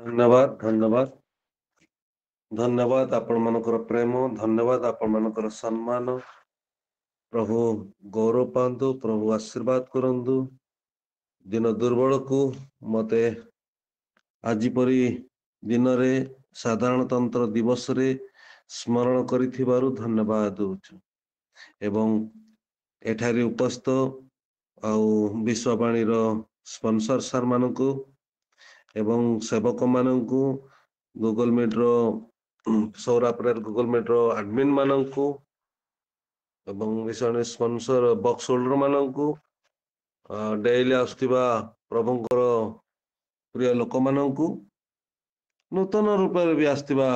ଧନ୍ୟବାଦ ଧନ୍ୟବାଦ ଧନ୍ୟବାଦ ଆପଣ ମାନଙ୍କର ପ୍ରେମ, ଧନ୍ୟବାଦ ଆପଣ ମାନଙ୍କର ସମ୍ମାନ। ପ୍ରଭୁ ଗୌରବ ପାଆନ୍ତୁ, ପ୍ରଭୁ ଆଶୀର୍ବାଦ କରନ୍ତୁ। ଦିନ ଦୁର୍ବଳକୁ ମତେ ଆଜି ପରି ଦିନରେ ସାଧାରଣତନ୍ତ୍ର ଦିବସରେ ସ୍ମରଣ କରିଥିବାରୁ ଧନ୍ୟବାଦ ଦଉଛୁ ଏବଂ ଏଠାରେ ଉପସ୍ଥିତ ଆଉ ବିଶ୍ୱବାଣୀର ସ୍ପନ୍ସର ସାର୍ ମାନଙ୍କୁ ଏବଂ ସେବକ ମାନଙ୍କୁ, ଗୁଗଲ ମିଟ ର ସୌରାପରେର ଗୁଗଲ ମିଟ ର ଆଡମିନ୍ ମାନଙ୍କୁ ଏବଂ ବିଶେଷ ସ୍ପନ୍ସର ବକ୍ସ ହୋଲ୍ଡର ମାନଙ୍କୁ, ଡେଇଲି ଆସୁଥିବା ପ୍ରଭୁଙ୍କର ପ୍ରିୟ ଲୋକମାନଙ୍କୁ, ନୂତନ ରୂପରେ ବି ଆସିଥିବା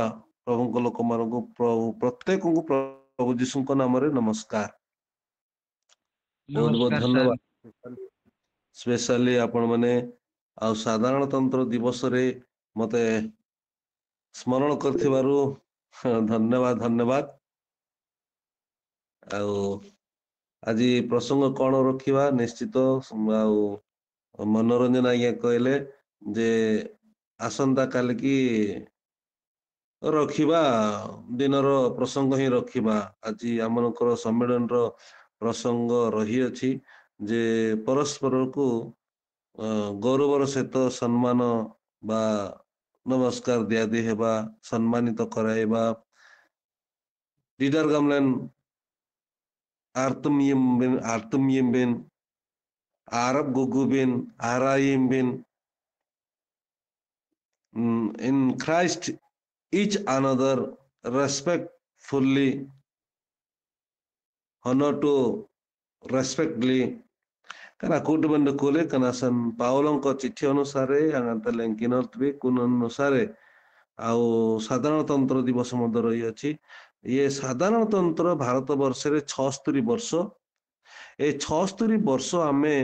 ପ୍ରଭୁଙ୍କ ଲୋକମାନଙ୍କୁ ପ୍ରତ୍ୟେକଙ୍କୁ ପ୍ରଭୁ ଯୀଶୁଙ୍କ ନାମରେ ନମସ୍କାର। ବହୁତ ବହୁତ ନମସ୍କାର ସାର୍। ଧନ୍ୟବାଦ। ସ୍ପେଶାଲି ଆପଣ ମାନେ ଆଉ ସାଧାରଣତନ୍ତ୍ର ଦିବସରେ ମତେ ସ୍ମରଣ କରିଥିବାରୁ ଧନ୍ୟବାଦ ଧନ୍ୟବାଦ। ଆଉ ଆଜି ପ୍ରସଙ୍ଗ କଣ ରଖିବା ନିଶ୍ଚିତ ଆଉ ମନୋରଞ୍ଜନ ଆଜ୍ଞା କହିଲେ ଯେ ଆସନ୍ତା କାଲିକି ରଖିବା ଦିନର ପ୍ରସଙ୍ଗ ହିଁ ରଖିବା। ଆଜି ଆମଙ୍କର ସମ୍ମିଳନୀର ପ୍ରସଙ୍ଗ ରହିଅଛି ଯେ ପରସ୍ପରକୁ ଗୌରବର ସହିତ ସମ୍ମାନ ବା ନମସ୍କାର ଦିଆଦି ହେବା, ସମ୍ମାନିତ କରାଇବା। In Christ, each another respectfully, honor to respectfully. କାରଣ କୋଉଠି ମାନେ କୋଲେ କାରଣ ସନ୍ ପାଉଲଙ୍କ ଚିଠି ଅନୁସାରେ କୁନ ଅନୁସାରେ ଆଉ ସାଧାରଣତନ୍ତ୍ର ଦିବସ ମଧ୍ୟ ରହିଅଛି। ଇଏ ସାଧାରଣତନ୍ତ୍ର ଭାରତ ବର୍ଷରେ 76 ବର୍ଷ। ଏ 76 ବର୍ଷ ଆମେ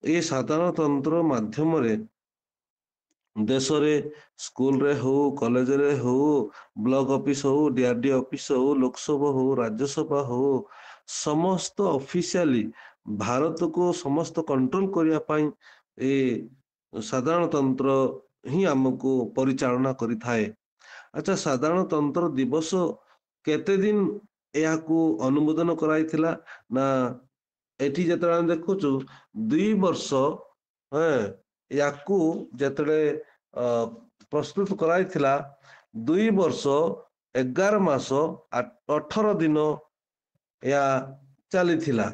ଏ ସାଧାରଣତନ୍ତ୍ର ମାଧ୍ୟମରେ ଦେଶରେ ସ୍କୁଲରେ ହଉ, କଲେଜରେ ହଉ, ବ୍ଲକ ଅଫିସ ହଉ, ଡିଆରଡି ଅଫିସ ହଉ, ଲୋକସଭା ହଉ, ରାଜ୍ୟସଭା ହଉ, ସମସ୍ତ ଅଫିସିଆଲି ଭାରତକୁ ସମସ୍ତ କଣ୍ଟ୍ରୋଲ କରିବା ପାଇଁ ଏ ସାଧାରଣତନ୍ତ୍ର ହିଁ ଆମକୁ ପରିଚାଳନା କରିଥାଏ। ଆଚ୍ଛା, ସାଧାରଣତନ୍ତ୍ର ଦିବସ କେତେ ଦିନ ଏହାକୁ ଅନୁମୋଦନ କରାଇଥିଲା ନା ଏଠି ଯେତେବେଳେ ଆମେ ଦେଖୁଛୁ 2 ବର୍ଷ ୟାକୁ ଯେତେବେଳେ ପ୍ରସ୍ତୁତ କରାଇଥିଲା 2 ବର୍ଷ 11 ମାସ 18 ଦିନ ଏହା ଚାଲିଥିଲା।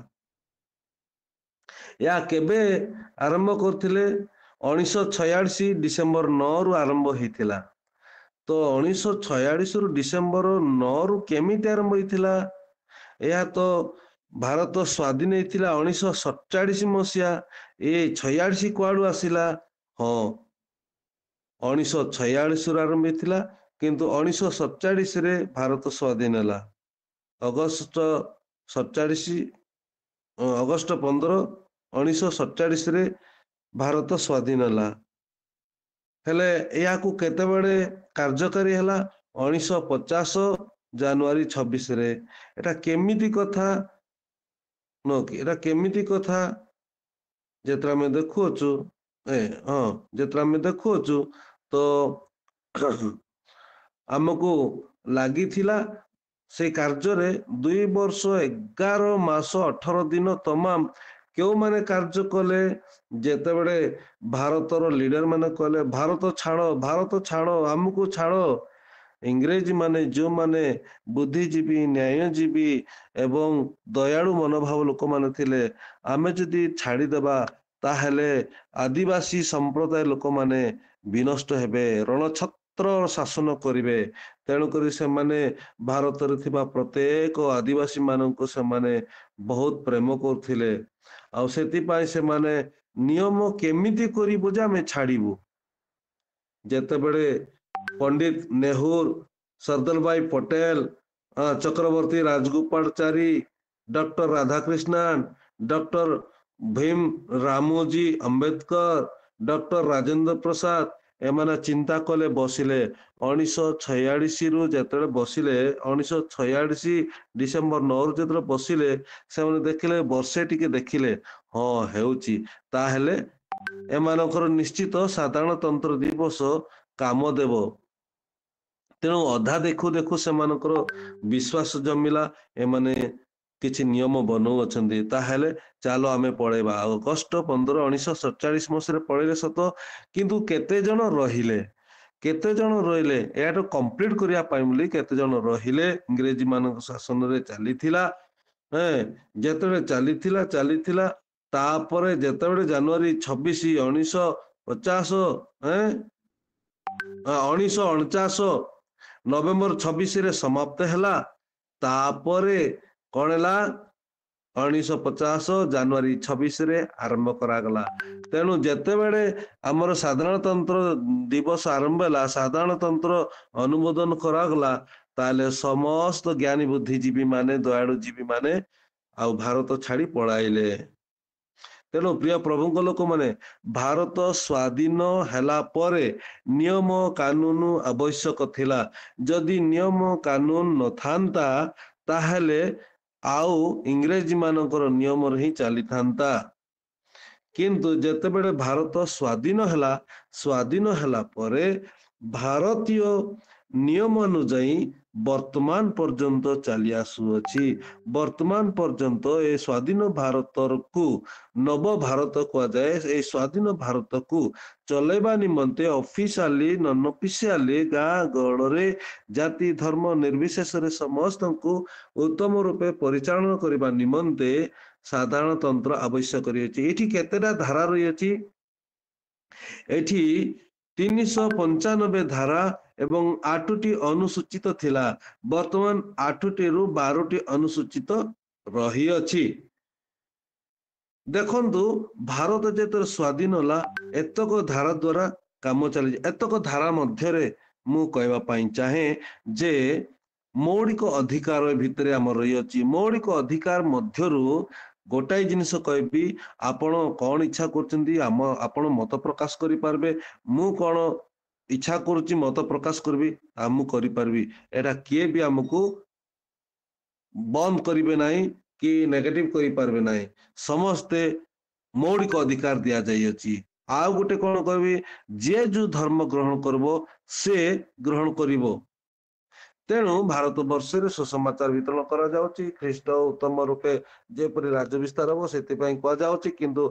ଏହା କେବେ ଆରମ୍ଭ କରୁଥିଲେ? 1946 ଡିସେମ୍ବର 9 ରୁ ଆରମ୍ଭ ହେଇଥିଲା। ତ 1946 ରୁ ଡିସେମ୍ବର 9 ରୁ କେମିତି ଆରମ୍ଭ ହେଇଥିଲା? ଏହା ତ ଭାରତ ସ୍ଵାଧୀନ ହେଇଥିଲା 1947 ମସିହା। ଏ 46 କୁଆଡୁ ଆସିଲା? ହଁ, 1946 ରୁ ଆରମ୍ଭ ହେଇଥିଲା, କିନ୍ତୁ 1947 ରେ ଭାରତ ସ୍ଵାଧୀନ ହେଲା। ଅଗଷ୍ଟ 15 1947 ରେ ଭାରତ ସ୍ଵାଧୀନ ହେଲା। ହେଲେ ଏହାକୁ କେତେବେଳେ କାର୍ଯ୍ୟକାରୀ ହେଲା? 1950 ଜାନୁଆରୀ 26 ରେ। ଏଟା କେମିତି କଥା ଏଟା କେମିତି କଥା ଯେତେବେଳେ ଆମେ ଦେଖୁଅଛୁ ଯେତେବେଳେ ଆମେ ଦେଖୁଅଛୁ ତ ଆମକୁ ଲାଗିଥିଲା ସେଇ କାର୍ଯ୍ୟରେ 2 ବର୍ଷ 11 ମାସ 18 ଦିନ ତମାମ କେଉଁମାନେ କାର୍ଯ୍ୟ କଲେ? ଯେତେବେଳେ ଭାରତର ଲିଡର ମାନେ କହିଲେ ଭାରତ ଛାଡ, ଭାରତ ଛାଡ, ଆମକୁ ଛାଡ। ଇଂରେଜ ମାନେ ଯୋଉମାନେ ବୁଦ୍ଧିଜୀବୀ, ନ୍ୟାୟଜୀବୀ ଏବଂ ଦୟାଳୁ ମନୋଭାବ ଲୋକମାନେ ଥିଲେ, ଆମେ ଯଦି ଛାଡିଦେବା ତାହେଲେ ଆଦିବାସୀ ସମ୍ପ୍ରଦାୟ ଲୋକମାନେ ବିନଷ୍ଟ ହେବେ, ରଣଛତ୍ର ଶାସନ କରିବେ। ତେଣୁକରି ସେମାନେ ଭାରତରେ ଥିବା ପ୍ରତ୍ୟେକ ଆଦିବାସୀ ମାନଙ୍କୁ ସେମାନେ ବହୁତ ପ୍ରେମ କରୁଥିଲେ। ଆଉ ସେଥିପାଇଁ ସେମାନେ ନିୟମ କେମିତି କରିବୁ ଯେ ଆମେ ଛାଡିବୁ? ଯେତେବେଳେ ପଣ୍ଡିତ Nehru, Sardar Bhai Patel, Chakravarti Rajagopalachari, doctor Radhakrishnan, doctor Bhim Ramoji Ambedkar, doctor Rajendra Prasad, ଏମାନେ ଚିନ୍ତା କଲେ, ବସିଲେ। 1946 ରୁ ଯେତେବେଳେ ବସିଲେ, 1946 ଡିସେମ୍ବର 9 ରୁ ଯେତେବେଳେ ବସିଲେ, ସେମାନେ ଦେଖିଲେ, ବର୍ଷେ ଟିକେ ଦେଖିଲେ, ହଁ ହେଉଛି, ତାହେଲେ ଏମାନଙ୍କର ନିଶ୍ଚିତ ସାଧାରଣତନ୍ତ୍ର ଦିବସ କାମ ଦେବ। ତେଣୁ ଅଧା ଦେଖୁ ଦେଖୁ ସେମାନଙ୍କର ବିଶ୍ୱାସ ଜମିଲା, ଏମାନେ କିଛି ନିୟମ ବନଉଅଛନ୍ତି, ତାହେଲେ ଚାଲ ଆମେ ପଳେଇବା। ଅଗଷ୍ଟ 15, 1947 ମସିହାରେ ପଳେଇଲେ ସତ, କିନ୍ତୁ କେତେ ଜଣ ରହିଲେ? କେତେ ଜଣ ରହିଲେ? ଏହାଠୁ କମ୍ପ୍ଲିଟ କରିବା ପାଇଁ ବୋଲି କେତେ ଜଣ ରହିଲେ? ଇଂରେଜୀ ମାନଙ୍କ ଶାସନରେ ଚାଲିଥିଲା। ଯେତେବେଳେ ଚାଲିଥିଲା ତାପରେ ଯେତେବେଳେ ଜାନୁଆରୀ 26, 1950 1949 ନଭେମ୍ବର 26ରେ ସମାପ୍ତ ହେଲା। ତାପରେ କଣ ହେଲା? 1950 ଜାନୁଆରୀ 26ରେ ଆରମ୍ଭ କରାଗଲା। ତେଣୁ ଯେତେବେଳେ ଆମର ସାଧାରଣତନ୍ତ୍ର ଦିବସ ଆରମ୍ଭ ହେଲା, ସାଧାରଣତନ୍ତ୍ର ଅନୁମୋଦନ କରାଗଲା, ତାହେଲେ ସମସ୍ତ ଜ୍ଞାନୀ ବୁଦ୍ଧିଜୀବୀ ମାନେ, ଦୟାଳୁ ଜୀବୀ ମାନେ ଆଉ ଭାରତ ଛାଡି ପଳାଇଲେ। ତେଣୁ ପ୍ରିୟ ପ୍ରଭୁଙ୍କ ଲୋକମାନେ, ଭାରତ ସ୍ୱାଧୀନ ହେଲା ପରେ ନିୟମ କାନୁନ ଆବଶ୍ୟକ ଥିଲା। ଯଦି ନିୟମ କାନୁନ ନଥାନ୍ତା ତାହେଲେ ଆଉ ଇଂରେଜୀ ମାନଙ୍କର ନିୟମରେ ହିଁ ଚାଲିଥାନ୍ତା। କିନ୍ତୁ ଯେତେବେଳେ ଭାରତ ସ୍ୱାଧୀନ ହେଲା ପରେ ଭାରତୀୟ ନିୟମ ଅନୁଯାୟୀ ବର୍ତ୍ତମାନ ପର୍ଯ୍ୟନ୍ତ ଚାଲି ଆସୁଅଛି। ବର୍ତ୍ତମାନ ପର୍ଯ୍ୟନ୍ତ ଏ ସ୍ୱାଧୀନ ଭାରତକୁ ନବ ଭାରତ କୁହାଯାଏ। ଏଇ ସ୍ୱାଧୀନ ଭାରତକୁ ଚଲେଇବା ନିମନ୍ତେ ଅଫିସିଆଲି, ନନ୍ ଅଫିସିଆଲି, ଗାଁ ଗହଳରେ ଜାତି ଧର୍ମ ନିର୍ବିଶେଷରେ ସମସ୍ତଙ୍କୁ ଉତ୍ତମ ରୂପେ ପରିଚାଳନା କରିବା ନିମନ୍ତେ ସାଧାରଣତନ୍ତ୍ର ଆବଶ୍ୟକ ରହିଛି। ଏଠି କେତେଟା ଧାରା ରହିଅଛି? ଏଠି 395 ଧାରା ଏବଂ 8ଟି ଅନୁସୂଚିତ ଥିଲା। ବର୍ତ୍ତମାନ 8ଟିରୁ 12ଟି ଅନୁସୂଚିତ ରହିଅଛି। ଦେଖନ୍ତୁ, ଭାରତ ଯେତେବେଳେ ସ୍ୱାଧୀନ ହେଲା, ଏତକ ଧାରା ଦ୍ୱାରା କାମ ଚାଲିଛି। ଏତକ ଧାରା ମଧ୍ୟରେ ମୁଁ କହିବା ପାଇଁ ଚାହେଁ ଯେ ମୌଳିକ ଅଧିକାର ଭିତରେ ଆମର ରହିଅଛି। ମୌଳିକ ଅଧିକାର ମଧ୍ୟରୁ ଗୋଟାଏ ଜିନିଷ କହିବି, ଆପଣ କଣ ଇଚ୍ଛା କରୁଛନ୍ତି ଆପଣ ମତ ପ୍ରକାଶ କରିପାରିବେ। ମୁଁ କଣ ଇଚ୍ଛା କରୁଛି ମତ ପ୍ରକାଶ କରିବି, ମୁଁ କରିପାରିବି। ଏଟା କିଏ ବି ଆମକୁ ବନ୍ଦ କରିବେ ନାହିଁ କି ନେଗେଟିଭ କରିପାରିବେ ନାହିଁ। ସମସ୍ତେ ମୌଳିକ ଅଧିକାର ଦିଆଯାଇଅଛି। ଆଉ ଗୋଟେ କଣ କହିବି, ଯିଏ ଯୋଉ ଧର୍ମ ଗ୍ରହଣ କରିବ ସେ ଗ୍ରହଣ କରିବ। ତେଣୁ ଭାରତ ବର୍ଷରେ ସୁସମାଚାର ବିତରଣ କରାଯାଉଛି। ଖ୍ରୀଷ୍ଟ ଉତ୍ତମ ରୂପେ ଯେପରି ରାଜ୍ୟ ବିସ୍ତାର ହବ ସେଥିପାଇଁ କୁହାଯାଉଛି। କିନ୍ତୁ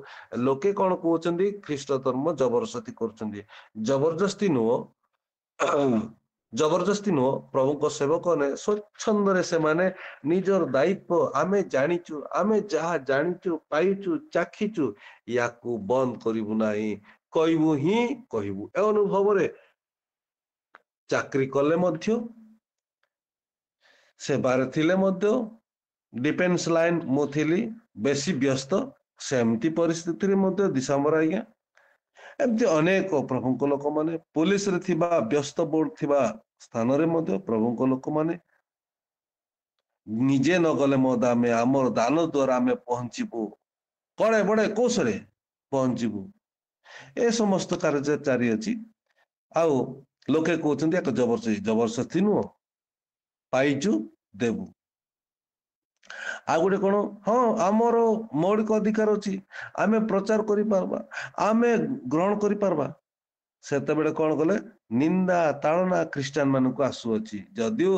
ଲୋକେ କଣ କହୁଛନ୍ତି? ଖ୍ରୀଷ୍ଟ ଧର୍ମ ଜବରଦସ୍ତି କରୁଛନ୍ତି। ଜବରଦସ୍ତି ନୁହଁ, ଜବରଦସ୍ତି ନୁହଁ। ପ୍ରଭୁଙ୍କ ସେବକ ସ୍ୱଚ୍ଛନ୍ଦରେ ସେମାନେ ନିଜର ଦାୟିତ୍ୱ, ଆମେ ଜାଣିଛୁ, ଆମେ ଯାହା ଜାଣିଛୁ, ପାଇଛୁ, ଚାଖିଛୁ, ୟାକୁ ବନ୍ଦ କରିବୁ ନାହିଁ, କହିବୁ ହିଁ କହିବୁ। ଏ ଅନୁଭବରେ ଚାକିରି କଲେ ମଧ୍ୟ, ସେବାରେ ଥିଲେ ମଧ୍ୟ, ଡିଫେନ୍ସ ଲାଇନ ମୁଁ ଥିଲି ବେଶୀ ବ୍ୟସ୍ତ, ସେମିତି ପରିସ୍ଥିତିରେ ମଧ୍ୟ ଦିଶାମ୍ବର ଆଜ୍ଞା, ଏମିତି ଅନେକ ପ୍ରଭୁଙ୍କ ଲୋକମାନେ ପୋଲିସରେ ଥିବା, ବ୍ୟସ୍ତ ବୋର୍ଡ ଥିବା ସ୍ଥାନରେ ମଧ୍ୟ ପ୍ରଭୁଙ୍କ ଲୋକମାନେ ନିଜେ ନଗଲେ ମଧ୍ୟ ଆମେ ଆମର ଦାନ ଦ୍ୱାରା ଆମେ ପହଞ୍ଚିବୁ, କଳେ ବଳେ କୌଶଳେ ପହଞ୍ଚିବୁ। ଏ ସମସ୍ତ କାର୍ଯ୍ୟ ଚାରିଅଛି। ଆଉ ଲୋକେ କହୁଛନ୍ତି ଏକ ଜବରଦସ୍ତି ନୁହଁ, ପାଇଛୁ ଦେବୁ। ଆଉ ଗୋଟେ କଣ, ହଁ ଆମର ମୌଳିକ ଅଧିକାର ଅଛି, ଆମେ ପ୍ରଚାର କରିପାରବା, ଆମେ ଗ୍ରହଣ କରିପାରବା। ସେତେବେଳେ କଣ କଲେ? ନିନ୍ଦା ତାଳନା ଖ୍ରୀଷ୍ଟିଆନ ମାନଙ୍କୁ ଆସୁଅଛି। ଯଦିଓ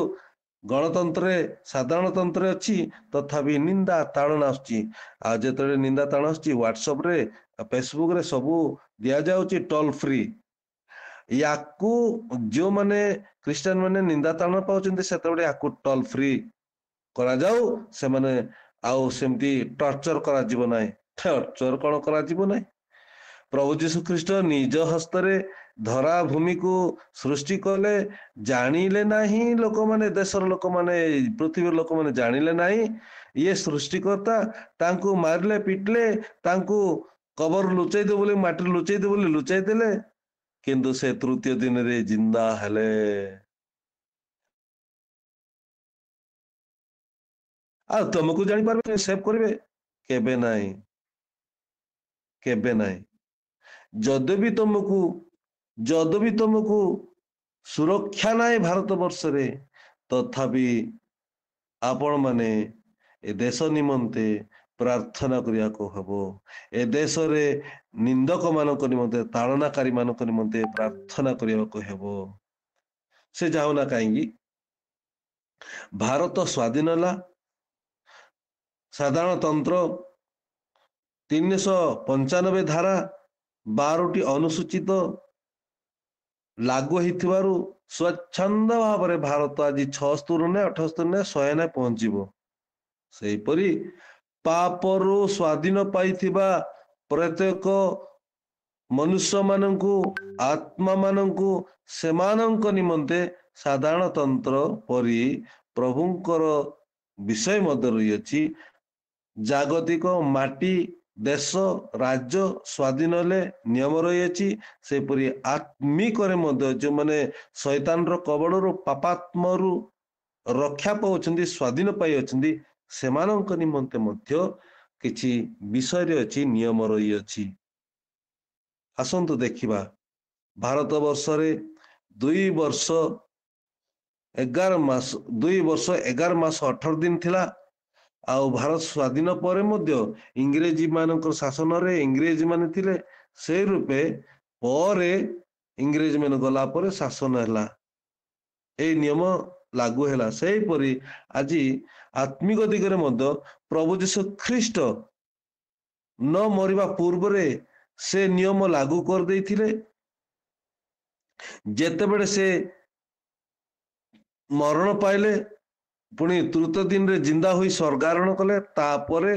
ଗଣତନ୍ତ୍ରରେ, ସାଧାରଣତନ୍ତ୍ର ଅଛି, ତଥାପି ନିନ୍ଦା ତାଳନା ଆସୁଛି। ଆଉ ଯେତେବେଳେ ନିନ୍ଦା ତାଳନା ଆସୁଛି, ହ୍ୱାଟ୍ସଆପ ରେ, ଫେସବୁକ ରେ ସବୁ ଦିଆଯାଉଛି ଟୋଲ ଫ୍ରି। ୟାକୁ ଯୋଉମାନେ ଖ୍ରୀଷ୍ଟିଆନ ମାନେ ନିନ୍ଦା ତାଳନା ପାଉଛନ୍ତି, ସେତେବେଳେ ୟାକୁ ଟୋଲ ଫ୍ରି କରାଯାଉ। ସେମାନେ ଆଉ ସେମିତି ଟର୍ଚର କରାଯିବ ନାହିଁ। ଟର୍ଚର କଣ କରାଯିବ ନାହିଁ? ପ୍ରଭୁ ଯୀଶୁ ଖ୍ରୀଷ୍ଟ ନିଜ ହସ୍ତରେ ଧରା ଭୂମିକୁ ସୃଷ୍ଟି କଲେ, ଜାଣିଲେ ନାହିଁ ଲୋକମାନେ, ଦେଶର ଲୋକମାନେ, ପୃଥିବୀର ଲୋକମାନେ ଜାଣିଲେ ନାହିଁ ଇଏ ସୃଷ୍ଟିକର୍ତ୍ତା। ତାଙ୍କୁ ମାରିଲେ, ପିଟିଲେ, ତାଙ୍କୁ କବର ଲୁଚେଇ ଦେବ ବୋଲି, ମାଟିରେ ଲୁଚେଇ ଦେବ ବୋଲି ଲୁଚେଇ ଦେଲେ, କିନ୍ତୁ ସେ ତୃତୀୟ ଦିନରେ ଜିନ୍ଦା ହେଲେ। ଆଉ ତମକୁ ଜାଣିପାରିବେ, ସେଭ କରିବେ? କେବେ ନାହିଁ, କେବେ ନାହିଁ। ଯଦି ବି ତମକୁ ସୁରକ୍ଷା ନାହିଁ ଭାରତ ବର୍ଷରେ, ତଥାପି ଆପଣ ମାନେ ଏ ଦେଶ ନିମନ୍ତେ ପ୍ରାର୍ଥନା କରିବାକୁ ହବ। ଏ ଦେଶରେ ନିନ୍ଦକ ମାନଙ୍କ ନିମନ୍ତେ ତାଳନାକାରୀ ମାନଙ୍କ ନିମନ୍ତେ ପ୍ରାର୍ଥନା କରିବାକୁ ହେବ। ସେ ଯାଉନା କାହିଁକି? ଭାରତ ସ୍ୱାଧୀନ ହେଲା, ସାଧାରଣତନ୍ତ୍ର 395 ଧାରା 12ଟି ଅନୁସୂଚିତ ଲାଗୁ ହେଇଥିବାରୁ ସ୍ୱଚ୍ଛନ୍ଦ ଭାବରେ ଭାରତ ଆଜି 76 ନେ 78 ନେ 100 ନେ ପହଞ୍ଚିବ। ସେହିପରି ପାପରୁ ସ୍ୱାଧୀନ ପାଇଥିବା ପ୍ରତ୍ୟେକ ମନୁଷ୍ୟ ମାନଙ୍କୁ, ଆତ୍ମା ମାନଙ୍କୁ, ସେମାନଙ୍କ ନିମନ୍ତେ ସାଧାରଣତନ୍ତ୍ର ପରି ପ୍ରଭୁଙ୍କର ବିଷୟ ମଧ୍ୟ ରହିଅଛି। ଜାଗତିକ ମାଟି, ଦେଶ, ରାଜ୍ୟ ସ୍ୱାଧୀନ ହେଲେ ନିୟମ ରହିଅଛି। ସେପରି ଆତ୍ମିକରେ ମଧ୍ୟ ଯେଉଁମାନେ ଶୈତାନର କବଳରୁ, ପାପାତ୍ମରୁ ରକ୍ଷା ପାଉଛନ୍ତି, ସ୍ୱାଧୀନ ପାଇଅଛନ୍ତି, ସେମାନଙ୍କ ନିମନ୍ତେ ମଧ୍ୟ କିଛି ବିଷୟରେ ଅଛି, ନିୟମ ରହିଅଛି। ଆସନ୍ତୁ ଦେଖିବା, ଭାରତ ବର୍ଷରେ 2 ବର୍ଷ 11 ମାସ 18 ଦିନ ଥିଲା। ଆଉ ଭାରତ ସ୍ୱାଧୀନ ପରେ ମଧ୍ୟ ଇଂରେଜୀ ମାନଙ୍କର ଶାସନରେ ଇଂରେଜୀ ମାନେ ଥିଲେ। ସେଇ ରୂପେ ପରେ ଇଂରେଜ ମାନେ ଗଲା ପରେ ଶାସନ ହେଲା, ଏଇ ନିୟମ ଲାଗୁ ହେଲା। ସେହିପରି ଆଜି ଆତ୍ମିକ ଦିଗରେ ମଧ୍ୟ ପ୍ରଭୁ ଯୀଶୁ ଖ୍ରୀଷ୍ଟ ନ ମରିବା ପୂର୍ବରେ ସେ ନିୟମ ଲାଗୁ କରିଦେଇଥିଲେ। ଯେତେବେଳେ ସେ ମରଣ ପାଇଲେ, ପୁଣି ତୃତୀୟ ଦିନରେ ଜିନ୍ଦା ହୋଇ ସ୍ୱର୍ଗାରୋହଣ କଲେ, ତାପରେ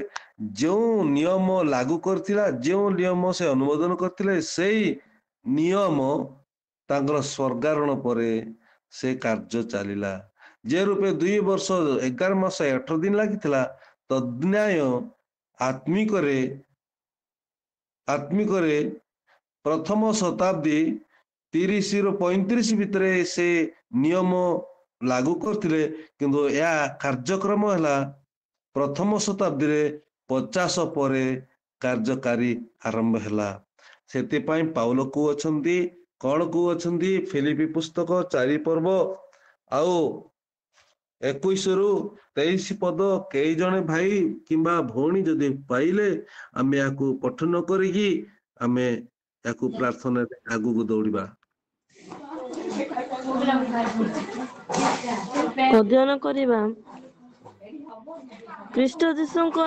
ଯେଉଁ ନିୟମ ଲାଗୁ କରିଥିଲା, ଯେଉଁ ନିୟମ ସେ ଅନୁମୋଦନ କରିଥିଲେ, ସେଇ ନିୟମ ତାଙ୍କର ସ୍ୱର୍ଗାରୋହଣ ପରେ ସେ କାର୍ଯ୍ୟ ଚାଲିଲା। ଯେ ରୂପେ 2 ବର୍ଷ 11 ମାସ 18 ଦିନ ଲାଗିଥିଲା, ତଦ୍ନ୍ୟାୟ ଆତ୍ମିକରେ ପ୍ରଥମ ଶତାବ୍ଦୀ 30 ରୁ 35 ଭିତରେ ସେ ନିୟମ ଲାଗୁ କରିଥିଲେ, କିନ୍ତୁ ଏହା କାର୍ଯ୍ୟକ୍ରମ ହେଲା ପ୍ରଥମ ଶତାବ୍ଦୀରେ 50 ପରେ କାର୍ଯ୍ୟକାରୀ ଆରମ୍ଭ ହେଲା। ସେଥିପାଇଁ ପାଉଲ କହୁଅଛନ୍ତି, କଣ କହୁଅଛନ୍ତି? ଫିଲିପି ପୁସ୍ତକ 4 ପର୍ବ ଆଉ 21 ରୁ 23 ପଦ, କେଇ ଜଣେ ଭାଇ କିମ୍ବା ଭଉଣୀ ଯଦି ପାଇଲେ, ଆମେ ଏହାକୁ ପଠନ କରିକି ଆମେ ଏହାକୁ ପ୍ରାର୍ଥନାରେ ଆଗକୁ ଦୌଡ଼ିବା। ଅଧ୍ୟୟନ କରିବା। ଖ୍ରୀଷ୍ଟ ଯୀଶୁଙ୍କ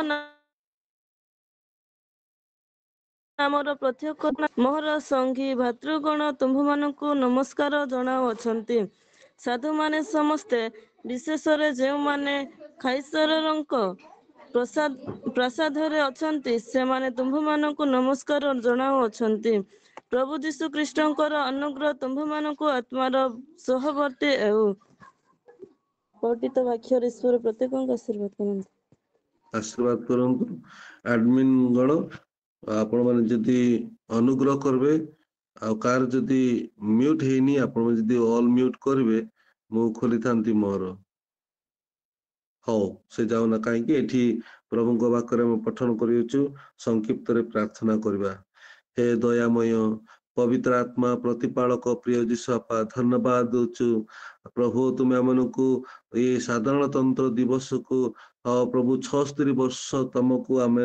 ଆମର ପ୍ରତ୍ୟେକ ମୋହର ସଙ୍ଗୀ ଭାତୃଗଣ ତୁମ୍ଭମାନଙ୍କୁ ନମସ୍କାର ଜଣାଉଅଛନ୍ତି। ସାଧୁମାନେ ସମସ୍ତେ, ବିଶେଷରେ ଯେଉଁମାନେ ଖାଇସରଙ୍କ ପ୍ରାସାଦରେ ଅଛନ୍ତି, ସେମାନେ ତୁମ୍ଭମାନଙ୍କୁ ନମସ୍କାର ଜଣାଉଅଛନ୍ତି। ପ୍ରଭୁ ଯୀଶୁ ଖ୍ରୀଷ୍ଟଙ୍କର ଅନୁଗ୍ରହ ତୁମ୍ଭମାନଙ୍କୁ ଆତ୍ମାର ସହବର୍ତ୍ତୀ ହେଉ। ପଠିତ ବାକ୍ୟର ଈଶ୍ୱର ପ୍ରତ୍ୟେକଙ୍କୁ ଆଶୀର୍ବାଦ କରନ୍ତୁ। ଆଶୀର୍ବାଦ କରନ୍ତୁ। ଆଡମିନ୍ ଗଣ, ଆପଣ ମାନେ ଯଦି ଅନୁଗ୍ରହ କରିବେ, ଆଉ କାହାର ଯଦି ମ୍ୟୁଟ ହେଇନି, ଆପଣ ଯଦି ଅଲ୍ ମ୍ୟୁଟ କରିବେ, ମୁଁ ଖୋଲିଥାନ୍ତି ମୋର। ହଉ, ସେ ଯାଉନା କାହିଁକି, ଏଠି ପ୍ରଭୁଙ୍କ ବାକ୍ୟରେ ଆମେ ପଠନ କରିଅଛୁ। ସଂକ୍ଷିପ୍ତରେ ପ୍ରାର୍ଥନା କରିବା। ହେ ଦୟାମୟ ପବିତ୍ର ଆତ୍ମା ପ୍ରତିପାଳକ ପ୍ରିୟ ଯୀଶୁ ଆପା, ଧନ୍ୟବାଦ ଦଉଛୁ ପ୍ରଭୁ, ତୁମେ ଆମମାନଙ୍କୁ ଏଇ ସାଧାରଣତନ୍ତ୍ର ଦିବସକୁ ପ୍ରଭୁ 76 ବର୍ଷ ତମକୁ ଆମେ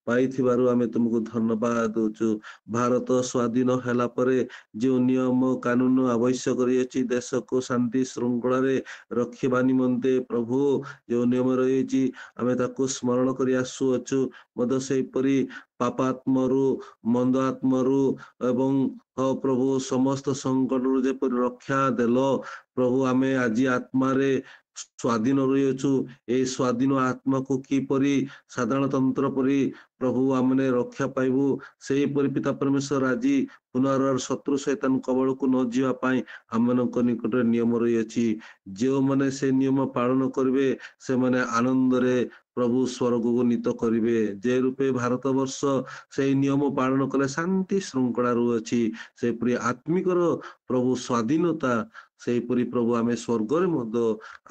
ପାଇଥିବାରୁ ଆମେ ତୁମକୁ ଧନ୍ୟବାଦ ଦଉଛୁ। ଭାରତ ସ୍ୱାଧୀନ ହେଲା ପରେ ଯେଉଁ ନିୟମ କାନୁନ ଆବଶ୍ୟକ ରହିଅଛି, ଦେଶକୁ ଶାନ୍ତି ଶୃଙ୍ଖଳାରେ ରଖିବା ନିମନ୍ତେ ପ୍ରଭୁ ଯେଉଁ ନିୟମ ରହିଛି, ଆମେ ତାକୁ ସ୍ମରଣ କରି ଆସୁଅଛୁ। ମଧ୍ୟ ସେହିପରି ପାପାତ୍ମରୁ, ମନ୍ଦ ଆତ୍ମରୁ ଏବଂ ପ୍ରଭୁ ସମସ୍ତ ସଂକଟରୁ ଯେପରି ରକ୍ଷା ଦେଲ ପ୍ରଭୁ, ଆମେ ଆଜି ଆତ୍ମାରେ ସ୍ୱାଧୀନ ରହିଅଛୁ। ଏଇ ସ୍ୱାଧୀନ ଆତ୍ମାକୁ କିପରି ସାଧାରଣତନ୍ତ୍ର ପରି ପ୍ରଭୁ ଆମେ ରକ୍ଷା ପାଇବୁ, ସେହିପରି ପିତା ପରମେଶ୍ୱର ଆଜି ପୁନର୍ବାର ଶତ୍ରୁ ଶୈତାନ କବଳକୁ ନ ଯିବା ପାଇଁ ଆମମାନଙ୍କ ନିକଟରେ ନିୟମ ରହିଅଛି। ଯେଉଁମାନେ ସେ ନିୟମ ପାଳନ କରିବେ, ସେମାନେ ଆନନ୍ଦରେ ପ୍ରଭୁ ସ୍ୱର୍ଗକୁ ନୀତ କରିବେ। ଯେ ରୂପେ ଭାରତ ବର୍ଷ ସେଇ ନିୟମ ପାଳନ କଲେ ଶାନ୍ତି ଶୃଙ୍ଖଳା ରହୁଅଛି, ସେପରି ଆତ୍ମିକର ପ୍ରଭୁ ସ୍ୱାଧୀନତା, ସେହିପରି ପ୍ରଭୁ ଆମେ ସ୍ୱର୍ଗରେ ମଧ୍ୟ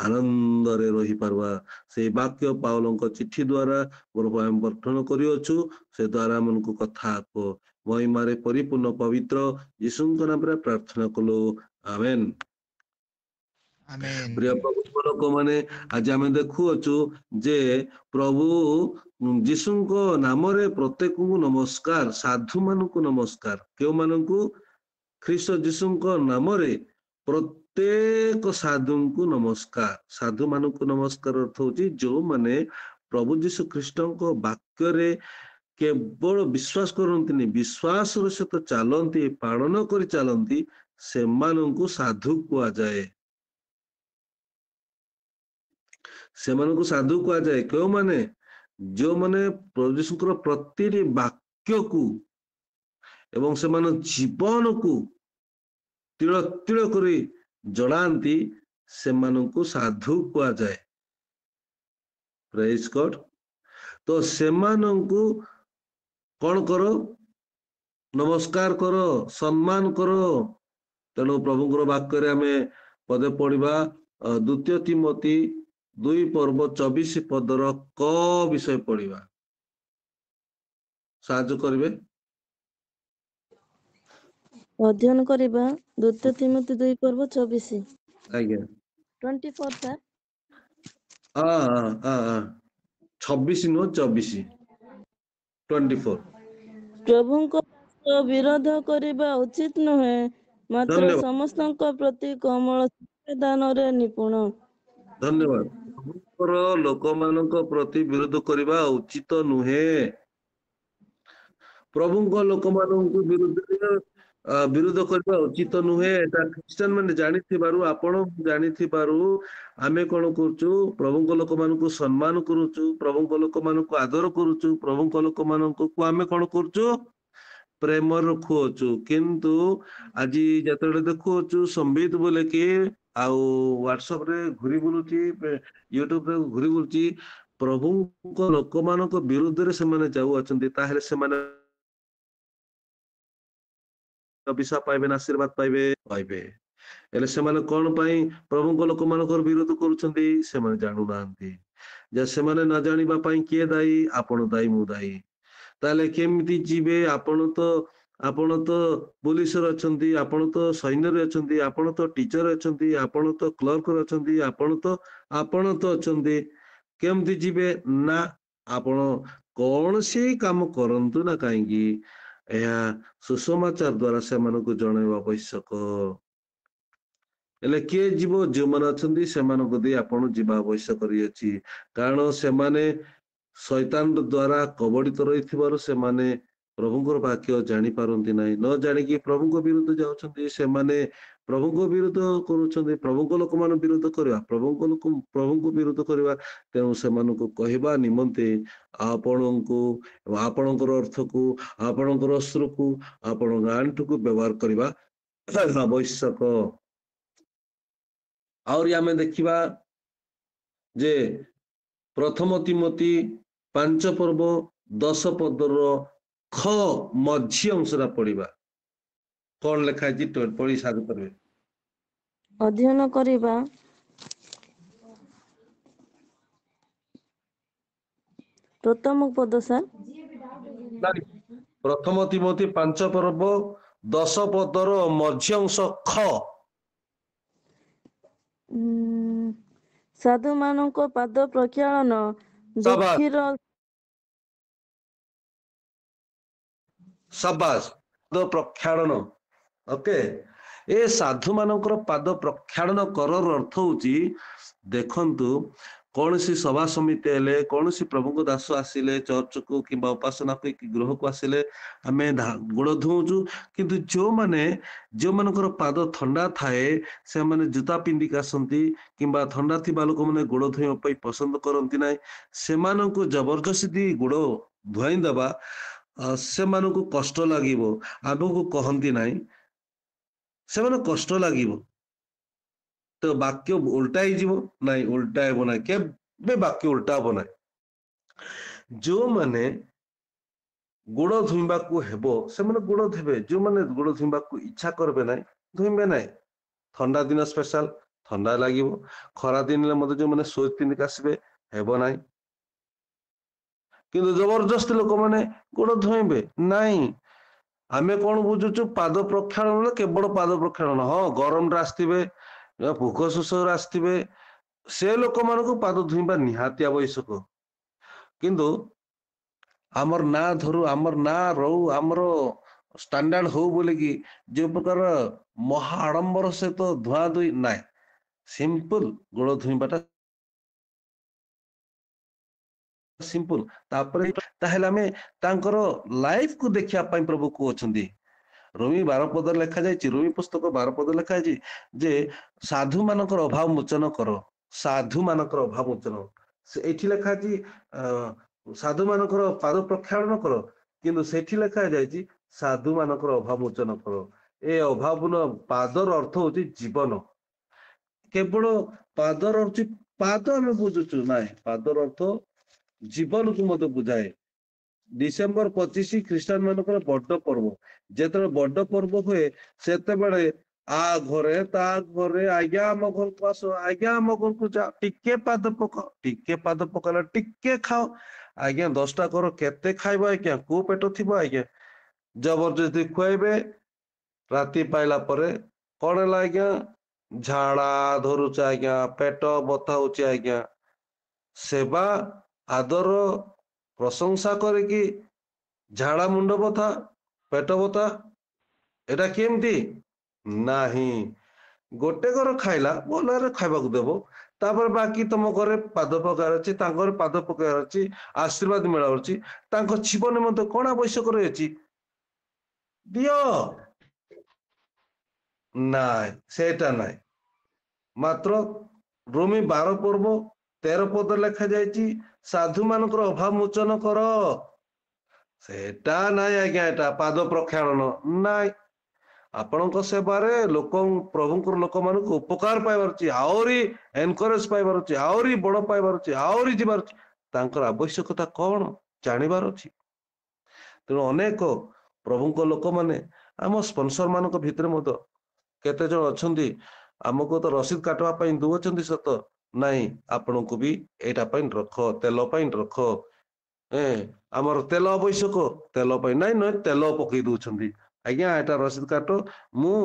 ଆନନ୍ଦରେ ରହିପାରିବା। ସେଇ ବାକ୍ୟ ପାଉଲଙ୍କ ଚିଠି ଦ୍ଵାରା ପ୍ରଭୁ ଆମେ ପଠନ କରିଅଛୁ। ସେ ଦ୍ଵାରା ଆମକୁ କଥା ମହିମାରେ ପରିପୂର୍ଣ୍ଣ ପବିତ୍ର ଯୀଶୁଙ୍କ ନାମରେ ପ୍ରାର୍ଥନା କଲୁ, ଆମେନ। Amen. ପ୍ରିୟ ପ୍ରଭୁଙ୍କ ଲୋକମାନେ ଆଜି ଆମେ ଦେଖୁଅଛୁ ଯେ ପ୍ରଭୁ ଯୀଶୁଙ୍କ ନାମରେ ପ୍ରତ୍ୟେକଙ୍କୁ ନମସ୍କାର, ସାଧୁ ମାନଙ୍କୁ ନମସ୍କାର। କେଉଁମାନଙ୍କୁ? ଖ୍ରୀଷ୍ଟ ଯୀଶୁଙ୍କ ନାମରେ ପ୍ରତ୍ୟେକ ସାଧୁଙ୍କୁ ନମସ୍କାର। ସାଧୁ ମାନଙ୍କୁ ନମସ୍କାର ଅର୍ଥ ହଉଛି ଯୋଉମାନେ ପ୍ରଭୁ ଯୀଶୁ ଖ୍ରୀଷ୍ଟଙ୍କ ବାକ୍ୟରେ କେବଳ ବିଶ୍ୱାସ କରନ୍ତିନି, ବିଶ୍ୱାସର ସହିତ ଚାଲନ୍ତି, ପାଳନ କରି ଚାଲନ୍ତି, ସେମାନଙ୍କୁ ସାଧୁ କୁହାଯାଏ। ସେମାନଙ୍କୁ ସାଧୁ କୁହାଯାଏ। କେଉଁମାନେ? ଯେଉଁମାନେ ପ୍ରଭୁ ଯୀଶୁଙ୍କର ପ୍ରତିଟି ବାକ୍ୟକୁ ଏବଂ ସେମାନେ ଜୀବନକୁ ତିଳ ତିଳ କରି ଜଣାନ୍ତି, ସେମାନଙ୍କୁ ସାଧୁ କୁହାଯାଏ। ପ୍ରେଜ୍ ଗଡ୍। ତ ସେମାନଙ୍କୁ କଣ କର? ନମସ୍କାର କର, ସମ୍ମାନ କର। ତେଣୁ ପ୍ରଭୁଙ୍କର ବାକ୍ୟରେ ଆମେ ପଦେ ପଢିବା, 2 ତିମୋଥୀ 2:24 କ ବିଷୟ ପଢିବା। ସାହାଯ୍ୟ କରିବେ? ଅଧ୍ୟୟନ କରିବା 2 ତିମୋଥୀ 2:24। ଆଜ୍ଞା। 24 ସାର୍। 26 ନୁହଁ, 24, 24। ପ୍ରଭୁଙ୍କ ବିରୋଧ କରିବା ଉଚିତ ନୁହେଁ, ମାତ୍ର ଧନ୍ୟବାଦ, ସମସ୍ତଙ୍କ ପ୍ରତି କୋମଳ ଦାନରେ ନିପୁଣ। ଧନ୍ୟବାଦ। ପ୍ରଭୁଙ୍କର ଲୋକମାନଙ୍କ ପ୍ରତି ବିରୋଧ କରିବା ଉଚିତ ନୁହେଁ। ପ୍ରଭୁଙ୍କ ଲୋକମାନଙ୍କୁ ବିରୋଧ କରିବା ଉଚିତ ନୁହେଁ। ଏଟା ଖ୍ରୀଷ୍ଟିଆନ ମାନେ ଜାଣିଥିବାରୁ, ଆପଣ ଜାଣିଥିବାରୁ ଆମେ କଣ କରୁଛୁ? ପ୍ରଭୁଙ୍କ ଲୋକମାନଙ୍କୁ ସମ୍ମାନ କରୁଛୁ, ପ୍ରଭୁଙ୍କ ଲୋକମାନଙ୍କୁ ଆଦର କରୁଛୁ, ପ୍ରଭୁଙ୍କ ଲୋକମାନଙ୍କୁ ଆମେ କଣ କରୁଛୁ? ପ୍ରେମ ରଖୁଅଛୁ। କିନ୍ତୁ ଆଜି ଯେତେବେଳେ ଦେଖୁଅଛୁ ସମ୍ବିତ ବୋଲେକି ଆଉ ହ୍ୱାଟ୍ସଆପ ରେ ଘୁରି ବୁଲୁଛି, ୟୁଟ୍ୟୁବ ରେ ଘୁରି ବୁଲୁଛି, ପ୍ରଭୁଙ୍କ ଲୋକମାନଙ୍କ ବିରୁଦ୍ଧରେ ସେମାନେ ଯାଉଅଛନ୍ତି, ତାହେଲେ ସେମାନେ ଅଭିଶାପ ପାଇବେ ନା ଆଶୀର୍ବାଦ ପାଇବେ? ପାଇବେ। ହେଲେ ସେମାନେ କଣ ପାଇଁ ପ୍ରଭୁଙ୍କ ଲୋକମାନଙ୍କର ବିରୋଧ କରୁଛନ୍ତି? ସେମାନେ ଜାଣୁନାହାନ୍ତି। ଯେ ସେମାନେ ନ ଜାଣିବା ପାଇଁ କିଏ ଦାୟୀ? ଆପଣ ଦାୟୀ, ମୁଁ ଦାୟୀ। ତାହେଲେ କେମିତି ଯିବେ? ଆପଣ ତ ପୋଲିସରେ ଅଛନ୍ତି, ଆପଣ ତ ସୈନ୍ୟରେ ଅଛନ୍ତି, ଆପଣ ତ ଟିଚର ଅଛନ୍ତି, ଆପଣ ତ କ୍ଲର୍କରେ ଅଛନ୍ତି, ଆପଣ ତ ଅଛନ୍ତି। କେମିତି ଯିବେ? ନା, ଆପଣ କୌଣସି କାମ କରନ୍ତୁ ନା କାହିଁକି, ଏହା ସୁସମାଚାର ଦ୍ଵାରା ସେମାନଙ୍କୁ ଜଣାଇବା ଆବଶ୍ୟକ। ହେଲେ କିଏ ଯିବ? ଯେଉଁମାନେ ଅଛନ୍ତି ସେମାନଙ୍କୁ ଦେଇ ଆପଣ ଯିବା ଆବଶ୍ୟକ ରହିଅଛି। କାରଣ ସେମାନେ ଶୈତାନ ଦ୍ଵାରା କବଳିତ ରହିଥିବାରୁ ସେମାନେ ପ୍ରଭୁଙ୍କର ବାକ୍ୟ ଜାଣିପାରନ୍ତି ନାହିଁ। ନ ଜାଣିକି ପ୍ରଭୁଙ୍କ ବିରୁଦ୍ଧ ଯାଉଛନ୍ତି। ସେମାନେ ପ୍ରଭୁଙ୍କ ବିରୋଧ କରୁଛନ୍ତି। ପ୍ରଭୁଙ୍କ ଲୋକମାନଙ୍କୁ ବିରୋଧ କରିବା, ପ୍ରଭୁଙ୍କୁ ବିରୋଧ କରିବା। ତେଣୁ ସେମାନଙ୍କୁ କହିବା ନିମନ୍ତେ ଆପଣଙ୍କୁ, ଆପଣଙ୍କର ଅର୍ଥକୁ, ଆପଣଙ୍କର ଅସ୍ତ୍ରକୁ, ଆପଣଙ୍କ ଆଣ୍ଠୁକୁ ବ୍ୟବହାର କରିବା ଆବଶ୍ୟକ। ଆହୁରି ଆମେ ଦେଖିବା ଯେ 1 ତିମୋଥୀ 5:10 ଖ ମଝି ଅଂଶଟା ପଢିବା। କଣ ଲେଖା ହେଇଛି? ପଢି ସାଧୁ କରିବେ। ଅଧ୍ୟୟନ କରିବା 1ମ ପଦ ସାର୍। 1 ତିମୋଥୀ 5:10 ମଝି ଅଂଶ ଖ। ସାଧୁ ମାନଙ୍କ ପାଦ ପ୍ରକ୍ଷାଳନ, ସାବାସ୍, ଦୁଃଖୀର ସାବାସ୍, ପାଦ ପ୍ରକ୍ଷାଳନ। ଓକେ, ଏ ସାଧୁ ମାନଙ୍କର ପାଦ ପ୍ରକ୍ଷାଳନ କରର ଅର୍ଥ ହଉଛି, ଦେଖନ୍ତୁ, କୌଣସି ସଭା ସମିତି ହେଲେ, କୌଣସି ପ୍ରଭୁଙ୍କ ଦାସ ଆସିଲେ ଚର୍ଚ୍ଚକୁ କିମ୍ବା ଉପାସନା ଗୃହକୁ ଆସିଲେ ଆମେ ଗୋଡ ଧୁଉଛୁ। କିନ୍ତୁ ଯୋଉମାନଙ୍କର ପାଦ ଥଣ୍ଡା ଥାଏ, ସେମାନେ ଜୋତା ପିନ୍ଧିକି ଆସନ୍ତି, କିମ୍ବା ଥଣ୍ଡା ଥିବା ଲୋକମାନେ ଗୋଡ ଧୋଇବା ପାଇଁ ପସନ୍ଦ କରନ୍ତି ନାହିଁ। ସେମାନଙ୍କୁ ଜବରଦସ୍ତି ଗୋଡ ଧୁଆଇ ଦେବା, ସେମାନଙ୍କୁ କଷ୍ଟ ଲାଗିବ। ଆମକୁ କହନ୍ତି ନାହିଁ, ସେମାନଙ୍କୁ କଷ୍ଟ ଲାଗିବ। ତ ବାକ୍ୟ ଉଲ୍ଟା ହେଇଯିବ? ନାଇଁ, ଉଲ୍ଟା ହେବ ନାହିଁ। କେବେ ବାକ୍ୟ ଉଲ୍ଟା ହବ ନାହିଁ। ଯୋଉମାନେ ଗୋଡ ଧୋଇବାକୁ ହେବ, ସେମାନେ ଗୋଡ ଧୋଇବେ। ଯୋଉମାନେ ଗୋଡ ଧୋଇବାକୁ ଇଚ୍ଛା କରିବେ ନାହିଁ, ଧୋଇବେ ନାହିଁ। ଥଣ୍ଡା ଦିନ ସ୍ପେଶାଲ, ଥଣ୍ଡା ଲାଗିବ। ଖରା ଦିନରେ ମଧ୍ୟ ଯୋଉମାନେ ସୁଜ ପିନ୍ଧିକି ଆସିବେ, ହେବ ନାହିଁ। କିନ୍ତୁ ଜବରଦସ୍ତି ଲୋକମାନେ ଗୋଡ ଧୋଇବେ ନାହିଁ। ଆମେ କଣ ବୁଝୁଛୁ? ପାଦ ପ୍ରକ୍ଷାଳନ କେବଳ ପାଦ ପ୍ରକ୍ଷାଳନ। ହଁ, ଗରମରେ ଆସିଥିବେ, ଭୋକ ଶୋଷରେ ଆସିଥିବେ ସେ ଲୋକମାନଙ୍କୁ ପାଦ ଧୋଇବା ନିହାତି ଆବଶ୍ୟକ। କିନ୍ତୁ ଆମର ନାଁ ଧରୁ, ଆମର ନାଁ ରହୁ, ଆମର ଷ୍ଟାଣ୍ଡାର୍ଡ ହଉ ବୋଲିକି ଯୋଉ ପ୍ରକାର ମହା ଆଡମ୍ବର ସହିତ ଧୁଆ ଧୁଇ ନାହିଁ, ସିମ୍ପଲ ଗୋଡ ଧୋଇବାଟା ସିମ୍ପଲ। ତାପରେ ତାହେଲେ ଆମେ ତାଙ୍କର ଲାଇଫ କୁ ଦେଖିବା ପାଇଁ ପ୍ରଭୁ କହୁଛନ୍ତି। ରୋମି 12 ଲେଖା ଯାଇଛି, ରୋମି ପୁସ୍ତକ 12 ଲେଖା ଯାଇଛି ଯେ ସାଧୁ ମାନଙ୍କର ଅଭାବ ମୋଚନ କର, ସାଧୁ ମାନଙ୍କର ଅଭାବ ମୋଚନ। ଏଇଠି ଲେଖା ଅଛି ସାଧୁ ମାନଙ୍କର ପାଦ ପ୍ରକ୍ଷାଳନ କର, କିନ୍ତୁ ସେଠି ଲେଖା ଯାଇଛି ସାଧୁ ମାନଙ୍କର ଅଭାବ ମୋଚନ କର। ଏ ଅଭାବନ ପାଦର ଅର୍ଥ ହଉଛି ଜୀବନ। କେବଳ ପାଦର ଅର୍ଥ ପାଦ ଆମେ ବୁଝୁଛୁ, ନାଇଁ ପାଦର ଅର୍ଥ ଜୀବନକୁ ମଧ୍ୟ ବୁଝାଏ। ଡିସେମ୍ବର 25 ଖ୍ରୀଷ୍ଟାନ ମାନଙ୍କର ବଡ ପର୍ବ। ଯେତେବେଳେ ବଡ ପର୍ବ ହୁଏ ସେତେବେଳେ ଆ ଘରେ ତା ଘରେ, ଆଜ୍ଞା ଆମ ଘରକୁ ଆସ, ଆଜ୍ଞା ଆମ ଘରକୁ ଯାଅ, ଟିକେ ପାଦ ପକାଅ, ଟିକେ ପାଦ ପକେଇଲା ଟିକେ ଖାଅ, ଆଜ୍ଞା 10ଟା କର, କେତେ ଖାଇବ ଆଜ୍ଞା, କୋଉ ପେଟ ଥିବ ଆଜ୍ଞା, ଜବରଦସ୍ତି ଖୁଆଇବେ। ରାତି ପାଇଲା ପରେ କଣ ହେଲା ଆଜ୍ଞା, ଝାଡା ଧରୁଛ ଆଜ୍ଞା, ପେଟ ବଥା ହଉଛି ଆଜ୍ଞା, ସେବା ଆଦର ପ୍ରଶଂସା କରିକି ଝାଡା, ମୁଣ୍ଡ ବଥା, ପେଟ ବଥା, ଏଟା କେମିତି? ନାହିଁ, ଗୋଟେ ଘର ଖାଇଲା ଭଲରେ ଖାଇବାକୁ ଦେବ, ତାପରେ ବାକି ତମ ଘରେ ପାଦ ପକେଇବାର ଅଛି, ତାଙ୍କ ଘରେ ପାଦ ପକେଇବାର ଅଛି, ଆଶୀର୍ବାଦ ମିଳିବାର ଅଛି, ତାଙ୍କ ଜୀବନରେ ମଧ୍ୟ କଣ ଆବଶ୍ୟକ ରହିଅଛି, ଦିଅ। ନାଇଁ ସେଇଟା ନାଇଁ, ମାତ୍ର ରୋମି 12 ପର୍ବ 13 ପଦ ଲେଖା ଯାଇଛି ସାଧୁ ମାନଙ୍କର ଅଭାବ ମୋଚନ କର। ସେଟା ନାଇଁ ଆଜ୍ଞା, ଏଟା ପାଦ ପ୍ରକ୍ଷାଳନ ନାଇଁ। ଆପଣଙ୍କ ସେବାରେ ଲୋକ, ପ୍ରଭୁଙ୍କର ଲୋକମାନଙ୍କୁ ଉପକାର ପାଇବାର ଅଛି, ଆହୁରି ଏନକରେଜ ପାଇବାର ଅଛି, ଆହୁରି ବଡ ପାଇବାର ଅଛି, ଆହୁରି ଯିବାର ଅଛି, ତାଙ୍କର ଆବଶ୍ୟକତା କଣ ଜାଣିବାର ଅଛି। ତେଣୁ ଅନେକ ପ୍ରଭୁଙ୍କ ଲୋକମାନେ ଆମ ସ୍ପନ୍ସର ମାନଙ୍କ ଭିତରେ ମଧ୍ୟ କେତେ ଜଣ ଅଛନ୍ତି ଆମକୁ ତ ରସିଦ କାଟିବା ପାଇଁ ଦଉଛନ୍ତି ସତ, ନାଇଁ ଆପଣଙ୍କୁ ବି ଏଇଟା ପାଇଁ ରଖ, ତେଲ ପାଇଁ ରଖ, ଆମର ତେଲ ଆବଶ୍ୟକ, ତେଲ ପାଇଁ ନାଇଁ ନଁ ତେଲ ପକେଇ ଦଉଛନ୍ତି, ଆଜ୍ଞା ଏଟା ରସିଦ କାଟ, ମୁଁ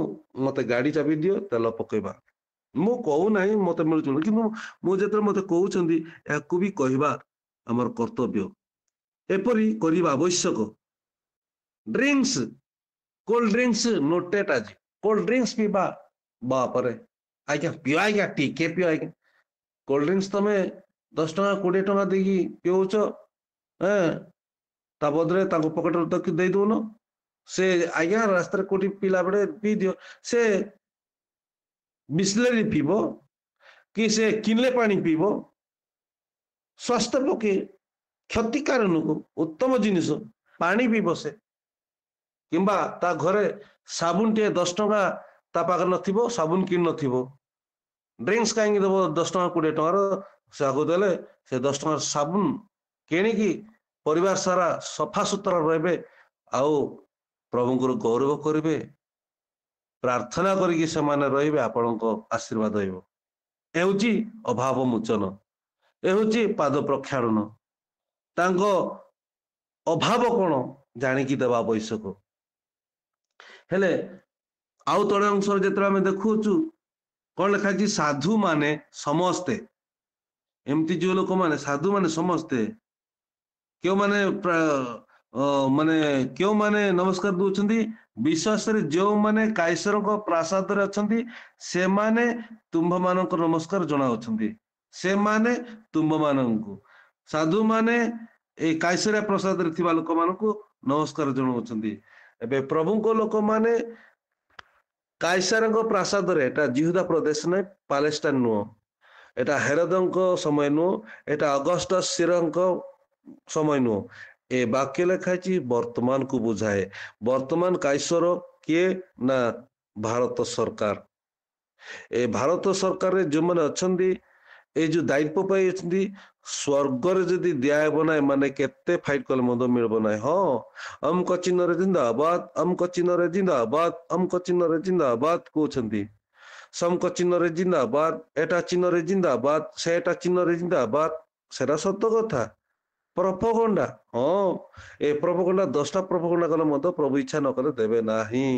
ମତେ ଗାଡି ଚାବି ଦିଅ ତେଲ ପକେଇବା। ମୁଁ କହୁନାହିଁ ମତେ ମିଳୁଛି, କିନ୍ତୁ ମୁଁ ଯେତେବେଳେ ମତେ କହୁଛନ୍ତି ଏହାକୁ ବି କହିବା ଆମର କର୍ତ୍ତବ୍ୟ, ଏପରି କରିବା ଆବଶ୍ୟକ। ଡ୍ରିଙ୍କସ, କୋଲ୍ଡ ଡ୍ରିଙ୍କସ ନୋଟେଡ ଆଜି, କୋଲ୍ଡ ଡ୍ରିଙ୍କସ ପିଇବା ବାପରେ, ଆଜ୍ଞା ପିଅ ଆଜ୍ଞା ଟିକେ ପିଅ ଆଜ୍ଞା, କୋଲ୍ଡଡ୍ରିଙ୍କସ ତମେ 10 ଟଙ୍କା 20 ଟଙ୍କା ଦେଇକି ପିଉଛ, ତା ବଦଳରେ ତାଙ୍କ ପକେଟରେ ତ ଦେଇ ଦଉନ, ସେ ଆଜ୍ଞା ରାସ୍ତାରେ କୋଉଠି ପିଇଲା ବେଳେ ପିଇ ଦିଅ, ସେ ବିସଲେରି ପିଇବ କି ସେ କିଲେ ପାଣି ପିଇବ, ସ୍ୱାସ୍ଥ୍ୟ ପକ୍ଷେ କ୍ଷତିକାର ନୁହଁ, ଉତ୍ତମ ଜିନିଷ ପାଣି ପିଇବ ସେ, କିମ୍ବା ତା ଘରେ ସାବୁନ ଟିଏ 10 ଟଙ୍କା ତା ପାଖରେ ନଥିବ, ସାବୁନ କିଣି ନଥିବ, ଡ୍ରିଙ୍କସ କାହିଁକି ଦବ 10 ଟଙ୍କା 20 ଟଙ୍କାର, ସେ ଆକୁ ଦେଲେ ସେ 10 ଟଙ୍କାର ସାବୁନ କିଣିକି ପରିବାର ସାରା ସଫା ସୁତୁରା ରହିବେ, ଆଉ ପ୍ରଭୁଙ୍କର ଗୌରବ କରିବେ, ପ୍ରାର୍ଥନା କରିକି ସେମାନେ ରହିବେ, ଆପଣଙ୍କ ଆଶୀର୍ବାଦ ରହିବ। ହେଉଛି ଅଭାବ ମୋଚନ, ଏ ହଉଛି ପାଦ ପ୍ରକ୍ଷାଳନ, ତାଙ୍କ ଅଭାବ କଣ ଜାଣିକି ଦେବା ଆବଶ୍ୟକ। ହେଲେ ଆଉ ତଳେ ଅଂଶରେ ଯେତେବେଳେ ଆମେ ଦେଖୁଛୁ କଣ ଲେଖାହେଇଛି, ସାଧୁ ମାନେ ସମସ୍ତେ, ଏମିତି ଯୋଉ ଲୋକମାନେ ସାଧୁ ମାନେ ସମସ୍ତେ, କେଉଁମାନେ ମାନେ କେଉଁମାନେ ନମସ୍କାର ଦଉଛନ୍ତି, ବିଶ୍ୱାସରେ ଯୋଉମାନେ କାଇସରଙ୍କ ପ୍ରାସାଦରେ ଅଛନ୍ତି ସେମାନେ ତୁମ୍ଭ ମାନଙ୍କୁ ନମସ୍କାର ଜଣାଉଛନ୍ତି, ସେମାନେ ତୁମ୍ଭ ମାନଙ୍କୁ, ସାଧୁ ମାନେ ଏଇ କାଇସରିଆ ପ୍ରସାଦରେ ଥିବା ଲୋକମାନଙ୍କୁ ନମସ୍କାର ଜଣାଉଛନ୍ତି। ଏବେ ପ୍ରଭୁଙ୍କ ଲୋକମାନେ କାଇସାରଙ୍କ ପ୍ରାସାଦରେ, ଏଟା ଜିହୁଦା ପ୍ରଦେଶ ନାହିଁ, ପାଲେଷ୍ଟାଇନ ନୁହଁ, ଏଟା ହେରଦଙ୍କ ସମୟ ନୁହଁ, ଏଟା ଅଗଷ୍ଟ ସିରଙ୍କ ସମୟ ନୁହଁ, ଏ ବାକ୍ୟ ଲେଖା ହେଇଛି ବର୍ତ୍ତମାନ କୁ ବୁଝାଏ, ବର୍ତ୍ତମାନ କାଇସର କିଏ ନା ଭାରତ ସରକାର, ଏ ଭାରତ ସରକାରରେ ଯୋଉମାନେ ଅଛନ୍ତି ଏଇ ଯୋଉ ଦାୟିତ୍ୱ ପାଇ ଅଛନ୍ତି, ସ୍ଵର୍ଗରେ ଯଦି ଦିଆହେବ ନାହିଁ ମାନେ କେତେ ଫାଇଟ କଲେ ମଧ୍ୟ ମିଳିବ ନାହିଁ। ହଁ, ଅମକ ଚିହ୍ନରେ ଜିନ୍ଦାବାଦ, ଅମକ ଚିହ୍ନରେ ଜିନ୍ଦାବାଦ, ଅମକ ଚିହ୍ନରେ ଜିନ୍ଦାବାଦ କହୁଛନ୍ତି, ସମକ ଚିହ୍ନରେ ଜିନ୍ଦାବାଦ, ଏଟା ଚିହ୍ନରେ ଜିନ୍ଦାବାଦ, ସେଟା ଚିହ୍ନରେ ଜିନ୍ଦାବାଦ, ସେଟା ସତ କଥା। ପ୍ରପଗଣ୍ଡା, ହଁ ଏ ପ୍ରପଗଣ୍ଡା 10ଟା ପ୍ରପଗଣ୍ଡା କଲେ ମଧ୍ୟ ପ୍ରଭୁ ଇଚ୍ଛା ନ କଲେ ଦେବେ ନାହିଁ।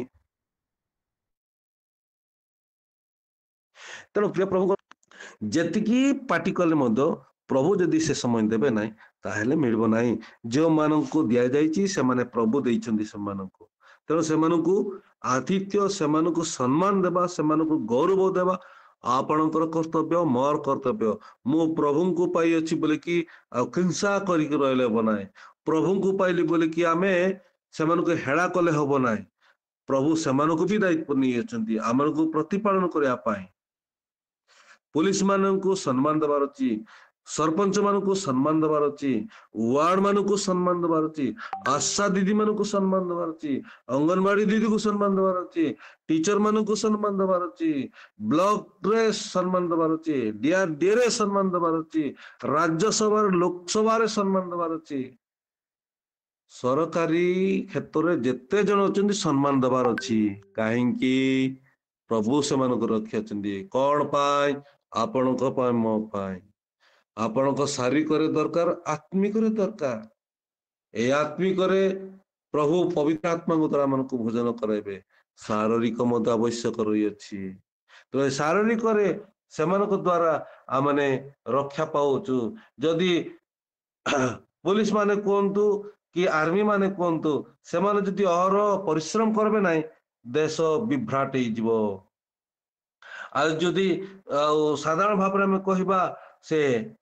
ତେଣୁ ପ୍ରିୟ ପ୍ରଭୁଙ୍କ ଯେତିକି ପାଟି କଲେ ମଧ୍ୟ ପ୍ରଭୁ ଯଦି ସେ ସମୟ ଦେବେ ନାହିଁ ତାହେଲେ ମିଳିବ ନାହିଁ। ଯେଉଁମାନଙ୍କୁ ଦିଆଯାଇଛି ସେମାନେ ପ୍ରଭୁ ଦେଇଛନ୍ତି ସେମାନଙ୍କୁ, ତେଣୁ ସେମାନଙ୍କୁ ଆତିଥ୍ୟ, ସେମାନଙ୍କୁ ସମ୍ମାନ ଦେବା, ସେମାନଙ୍କୁ ଗୌରବ ଦେବା ଆପଣଙ୍କର କର୍ତ୍ତବ୍ୟ, ମୋର କର୍ତ୍ତବ୍ୟ। ମୁଁ ପ୍ରଭୁଙ୍କୁ ପାଇଅଛି ବୋଲିକି ଆଉ ହିଂସା କରିକି ରହିଲେ ହବ ନାହିଁ। ପ୍ରଭୁଙ୍କୁ ପାଇଲି ବୋଲିକି ଆମେ ସେମାନଙ୍କୁ ହେଳା କଲେ ହବ ନାହିଁ। ପ୍ରଭୁ ସେମାନଙ୍କୁ ବି ଦାୟିତ୍ୱ ନେଇଅଛନ୍ତି ଆମମାନଙ୍କୁ ପ୍ରତିପାଳନ କରିବା ପାଇଁ। ପୁଲିସ ମାନଙ୍କୁ ସମ୍ମାନ ଦେବାର ଅଛି, ସରପଞ୍ଚ ମାନଙ୍କୁ ସମ୍ମାନ ଦେବାର ଅଛି, ୱାର୍ଡ ମାନଙ୍କୁ ସମ୍ମାନ ଦେବାର ଅଛି, ଆଶା ଦିଦି ମାନଙ୍କୁ ସମ୍ମାନ ଦେବାର ଅଛି, ଅଙ୍ଗନବାଡି ଦିଦିକୁ ସମ୍ମାନ ଦେବାର ଅଛି, ଟିଚର ମାନଙ୍କୁ ସମ୍ମାନ ଦେବାର ଅଛି, ବ୍ଲକରେ ସମ୍ମାନ ଦେବାର ଅଛି, ଡିଆରଡିଏରେ ସମ୍ମାନ ଦେବାର ଅଛି, ରାଜ୍ୟସଭାରେ ଲୋକସଭାରେ ସମ୍ମାନ ଦେବାର ଅଛି। ସରକାରୀ କ୍ଷେତ୍ରରେ ଯେତେ ଜଣ ଅଛନ୍ତି ସମ୍ମାନ ଦେବାର ଅଛି। କାହିଁକି? ପ୍ରଭୁ ସେମାନଙ୍କୁ ରଖିଅଛନ୍ତି। କଣ ପାଇଁ? ଆପଣଙ୍କ ପାଇଁ, ମୋ ପାଇଁ। ଆପଣଙ୍କ ଶାରୀରିକରେ ଦରକାର, ଆତ୍ମିକରେ ଦରକାର। ଏ ଆତ୍ମିକରେ ପ୍ରଭୁ ପବିତ୍ର ଆତ୍ମାଙ୍କ ଦ୍ୱାରା ଆମମାନଙ୍କୁ ଭୋଜନ କରାଇବେ। ଶାରୀରିକ ମଧ୍ୟ ଆବଶ୍ୟକ ରହିଅଛି। ତ ଏ ଶାରୀରିକରେ ସେମାନଙ୍କ ଦ୍ୱାରା ଆମେ ରକ୍ଷା ପାଉଛୁ। ଯଦି ପୋଲିସ ମାନେ କୁହନ୍ତୁ କି ଆର୍ମି ମାନେ କୁହନ୍ତୁ, ସେମାନେ ଯଦି ଅହରହ ପରିଶ୍ରମ କରିବେ ନାହିଁ, ଦେଶ ବିଭ୍ରାଟ ହେଇଯିବ। ଆଉ ଯଦି ସାଧାରଣ ଭାବରେ ଆମେ କହିବା, ସେ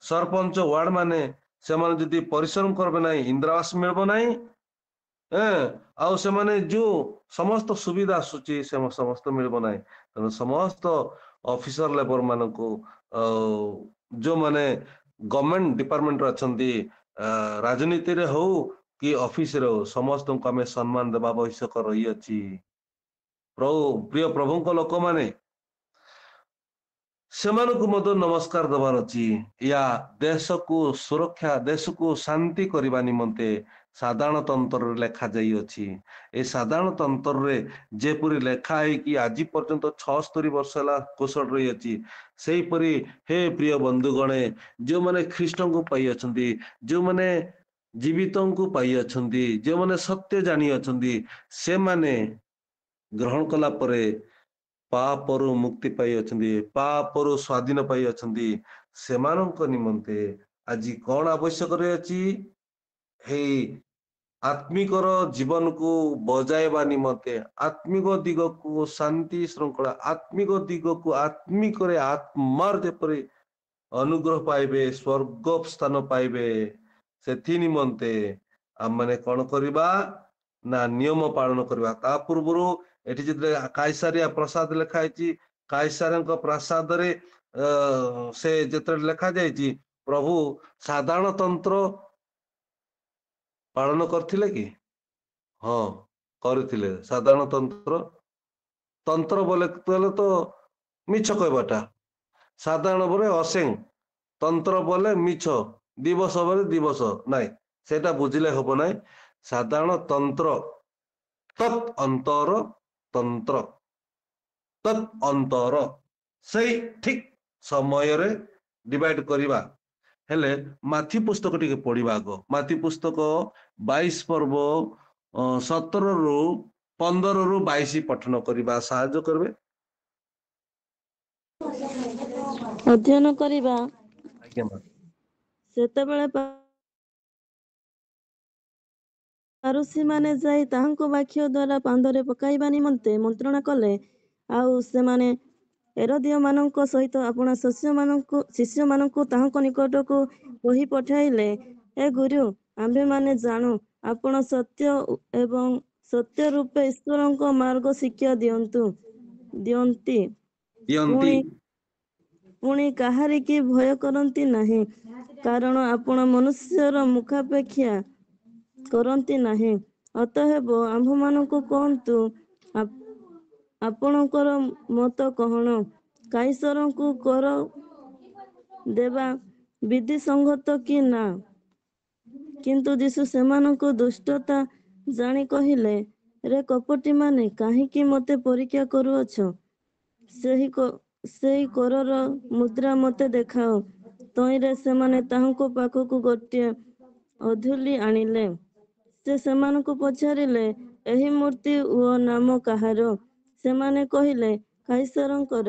ସରପଞ୍ଚ ୱାର୍ଡ ମାନେ ସେମାନେ ଯଦି ପରିଶ୍ରମ କରିବେ ନାହିଁ, ଇନ୍ଦିରାବାସ ମିଳିବ ନାହିଁ। ଆଉ ସେମାନେ ଯୋଉ ସମସ୍ତ ସୁବିଧା ଆସୁଛି ସେ ସମସ୍ତ ମିଳିବ ନାହିଁ। ତେଣୁ ସମସ୍ତ ଅଫିସର ଲେବର ମାନଙ୍କୁ, ଯୋଉମାନେ ଗଭର୍ଣମେଣ୍ଟ ଡିପାର୍ଟମେଣ୍ଟରେ ଅଛନ୍ତି, ରାଜନୀତିରେ ହଉ କି ଅଫିସରେ ହଉ, ସମସ୍ତଙ୍କୁ ଆମେ ସମ୍ମାନ ଦେବା ଆବଶ୍ୟକ ରହିଅଛି। ପ୍ରିୟ ପ୍ରଭୁଙ୍କ ଲୋକମାନେ ସେମାନଙ୍କୁ ମଧ୍ୟ ନମସ୍କାର ଦେବାର ଅଛି। ୟା ଦେଶକୁ ସୁରକ୍ଷା, ଦେଶକୁ ଶାନ୍ତି କରିବା ନିମନ୍ତେ ସାଧାରଣତନ୍ତ୍ରରେ ଲେଖା ଯାଇଅଛି। ଏ ସାଧାରଣତନ୍ତ୍ରରେ ଯେପରି ଲେଖା ହେଇକି ଆଜି ପର୍ଯ୍ୟନ୍ତ 76 ବର୍ଷ ହେଲା କୋଶଳ ରହିଅଛି, ସେହିପରି ହେ ପ୍ରିୟ ବନ୍ଧୁଗଣେ, ଯୋଉମାନେ ଖ୍ରୀଷ୍ଟଙ୍କୁ ପାଇଅଛନ୍ତି, ଯୋଉମାନେ ଜୀବିତଙ୍କୁ ପାଇଅଛନ୍ତି, ଯେଉଁମାନେ ସତ୍ୟ ଜାଣି ଅଛନ୍ତି, ସେମାନେ ଗ୍ରହଣ କଲା ପରେ ପାପରୁ ମୁକ୍ତି ପାଇଅଛନ୍ତି, ପାପରୁ ସ୍ଵାଧୀନ ପାଇଅଛନ୍ତି। ସେମାନଙ୍କ ନିମନ୍ତେ ଆଜି କଣ ଆବଶ୍ୟକ ରହିଅଛି? ହେଇ ଆତ୍ମିକର ଜୀବନକୁ ବଜାଇବା ନିମନ୍ତେ, ଆତ୍ମିକ ଦିଗକୁ ଶାନ୍ତି ଶୃଙ୍ଖଳା, ଆତ୍ମିକ ଦିଗକୁ ଆତ୍ମିକରେ ଆତ୍ମାର ଯେପରି ଅନୁଗ୍ରହ ପାଇବେ, ସ୍ୱର୍ଗ ସ୍ଥାନ ପାଇବେ, ସେଥି ନିମନ୍ତେ ଆମମାନେ କଣ କରିବା ନା ନିୟମ ପାଳନ କରିବା। ତା ପୂର୍ବରୁ ଏଠି ଯେତେବେଳେ କାଇସାରିଆ ପ୍ରସାଦ ଲେଖା ହେଇଛି, କାଇସାରଙ୍କ ପ୍ରାସାଦରେ ସେ ଯେତେବେଳେ ଲେଖା ଯାଇଛି, ପ୍ରଭୁ ସାଧାରଣତନ୍ତ୍ର ପାଳନ କରିଥିଲେ କି? ହଁ, କରିଥିଲେ। ସାଧାରଣତନ୍ତ୍ର, ତନ୍ତ୍ର ବୋଲେ ତ ମିଛ କହିବାଟା, ସାଧାରଣ ବୋଲେ ଅସେଂ, ତନ୍ତ୍ର ବୋଲେ ମିଛ, ଦିବସ ବୋଲେ ଦିବସ ନାଇଁ, ସେଟା ବୁଝିଲେ ହବ ନାହିଁ। ସାଧାରଣତନ୍ତ୍ର ତତ୍ ଅନ୍ତର ତନ୍ତ୍ର, ତତ୍ ଅନ୍ତର, ସେଇ ଠିକ ସମୟରେ ଡିଭାଇଡ କରିବା। ହେଲେ ମାଥି ପୁସ୍ତକ ଟିକେ ପଢିବା ଆଗ। ମାଥି ପୁସ୍ତକ 22 ପର୍ବ 17ରୁ 15ରୁ 22 ପଠନ କରିବା। ସାହାଯ୍ୟ କରିବେ? ଅଧ୍ୟୟନ କରିବା। ଆଜ୍ଞା ମା। ସେତେବେଳେ ପାରୁସୀମାନେ ଯାଇ ତାହାଙ୍କୁ ବାକ୍ୟ ଦ୍ୱାରା ପାନ୍ଦରେ ପକାଇବା ନିମନ୍ତେ ମନ୍ତ୍ରଣା କଲେ। ଆଉ ସେମାନେ ଏରୋଦିଅ ମାନଙ୍କ ସହିତ ଆପଣା ଶିଷ୍ୟମାନଙ୍କୁ ତାହାଙ୍କ ନିକଟକୁ କହି ପଠାଇଲେ, ଏ ଗୁରୁ, ଆମ୍ଭେମାନେ ଜାଣୁ ଆପଣ ସତ୍ୟ ଏବଂ ସତ୍ୟ ରୂପେ ଈଶ୍ୱରଙ୍କ ମାର୍ଗ ଶିକ୍ଷା ଦିଅନ୍ତି। ପୁଣି କାହାରିକି ଭୟ କରନ୍ତି ନାହିଁ, କାରଣ ଆପଣ ମନୁଷ୍ୟର ମୁଖାପେକ୍ଷା କରନ୍ତି ନାହିଁ। ଅତଏବ ଆମ୍ଭମାନଙ୍କୁ କୁହନ୍ତୁ, ଆପଣଙ୍କର ମତ କହଣ? କାଇସରଙ୍କୁ କର ଦେବା ବିଧିସଙ୍ଗତ କି ନା? କିନ୍ତୁ ଯୀଶୁ ସେମାନଙ୍କୁ ଦୁଷ୍ଟତା ଜାଣି କହିଲେ, ରେ କପଟୀ ମାନେ, କାହିଁକି ମତେ ପରୀକ୍ଷା କରୁଅଛ? ସେହି କରର ମୁଦ୍ରା ମତେ ଦେଖାଅ। ତହିଁରେ ସେମାନେ ତାହାଙ୍କ ପାଖକୁ ଗୋଟିଏ ଅଧୂଲି ଆଣିଲେ। ସେ ସେମାନଙ୍କୁ ପଚାରିଲେ, ଏହି ମୂର୍ତ୍ତି ଓ ନାମ କାହାର? ସେମାନେ କହିଲେ, କାଇସରଙ୍କର।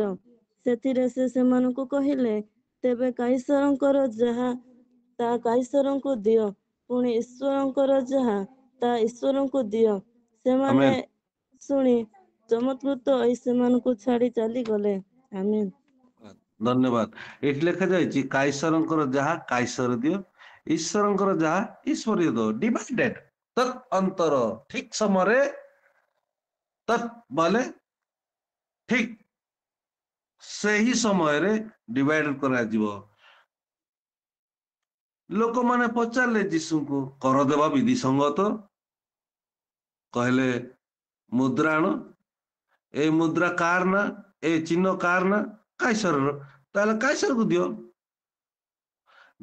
ସେଥିରେ ସେ ସେମାନଙ୍କୁ କହିଲେ, ତେବେ କାଇସରଙ୍କର ଯାହା ତା କାଇସରଙ୍କୁ ଦିଅ, ପୁଣି ଈଶ୍ୱରଙ୍କର ଯାହା ତା ଈଶ୍ୱରଙ୍କୁ ଦିଅ। ସେମାନେ ଆମେନ୍। ଶୁଣି ଚମତ୍କୃତ ହୋଇ ସେମାନଙ୍କୁ ଛାଡ଼ି ଚାଲିଗଲେ। ଆମେନ୍। ଧନ୍ୟବାଦ। ଏଠି ଲେଖାଯାଇଛି କାଇସରଙ୍କର ଯାହା କାଇସର ଦିଅ, ଈଶ୍ୱରଙ୍କର ଯାହା ଈଶ୍ୱର ଦିଅ। ଡିଭାଇଡେଡ ତତ୍ ଅନ୍ତର। ଠିକ ସମୟରେ ତତ୍ ବୋଲେ ଠିକ ସେହି ସମୟରେ ଡିଭାଇଡ କରାଯିବ। ଲୋକମାନେ ପଚାରିଲେ ଯୀଶୁଙ୍କୁ, କର ଦେବା ବିଧି ସଙ୍ଗତ? କହିଲେ ମୁଦ୍ରା ଆଣ। ଏ ମୁଦ୍ରା କାର ନା? ଏ ଚିହ୍ନ କାର ନା? କାଇସରର। ତାହେଲେ କାଇସରକୁ ଦିଅ।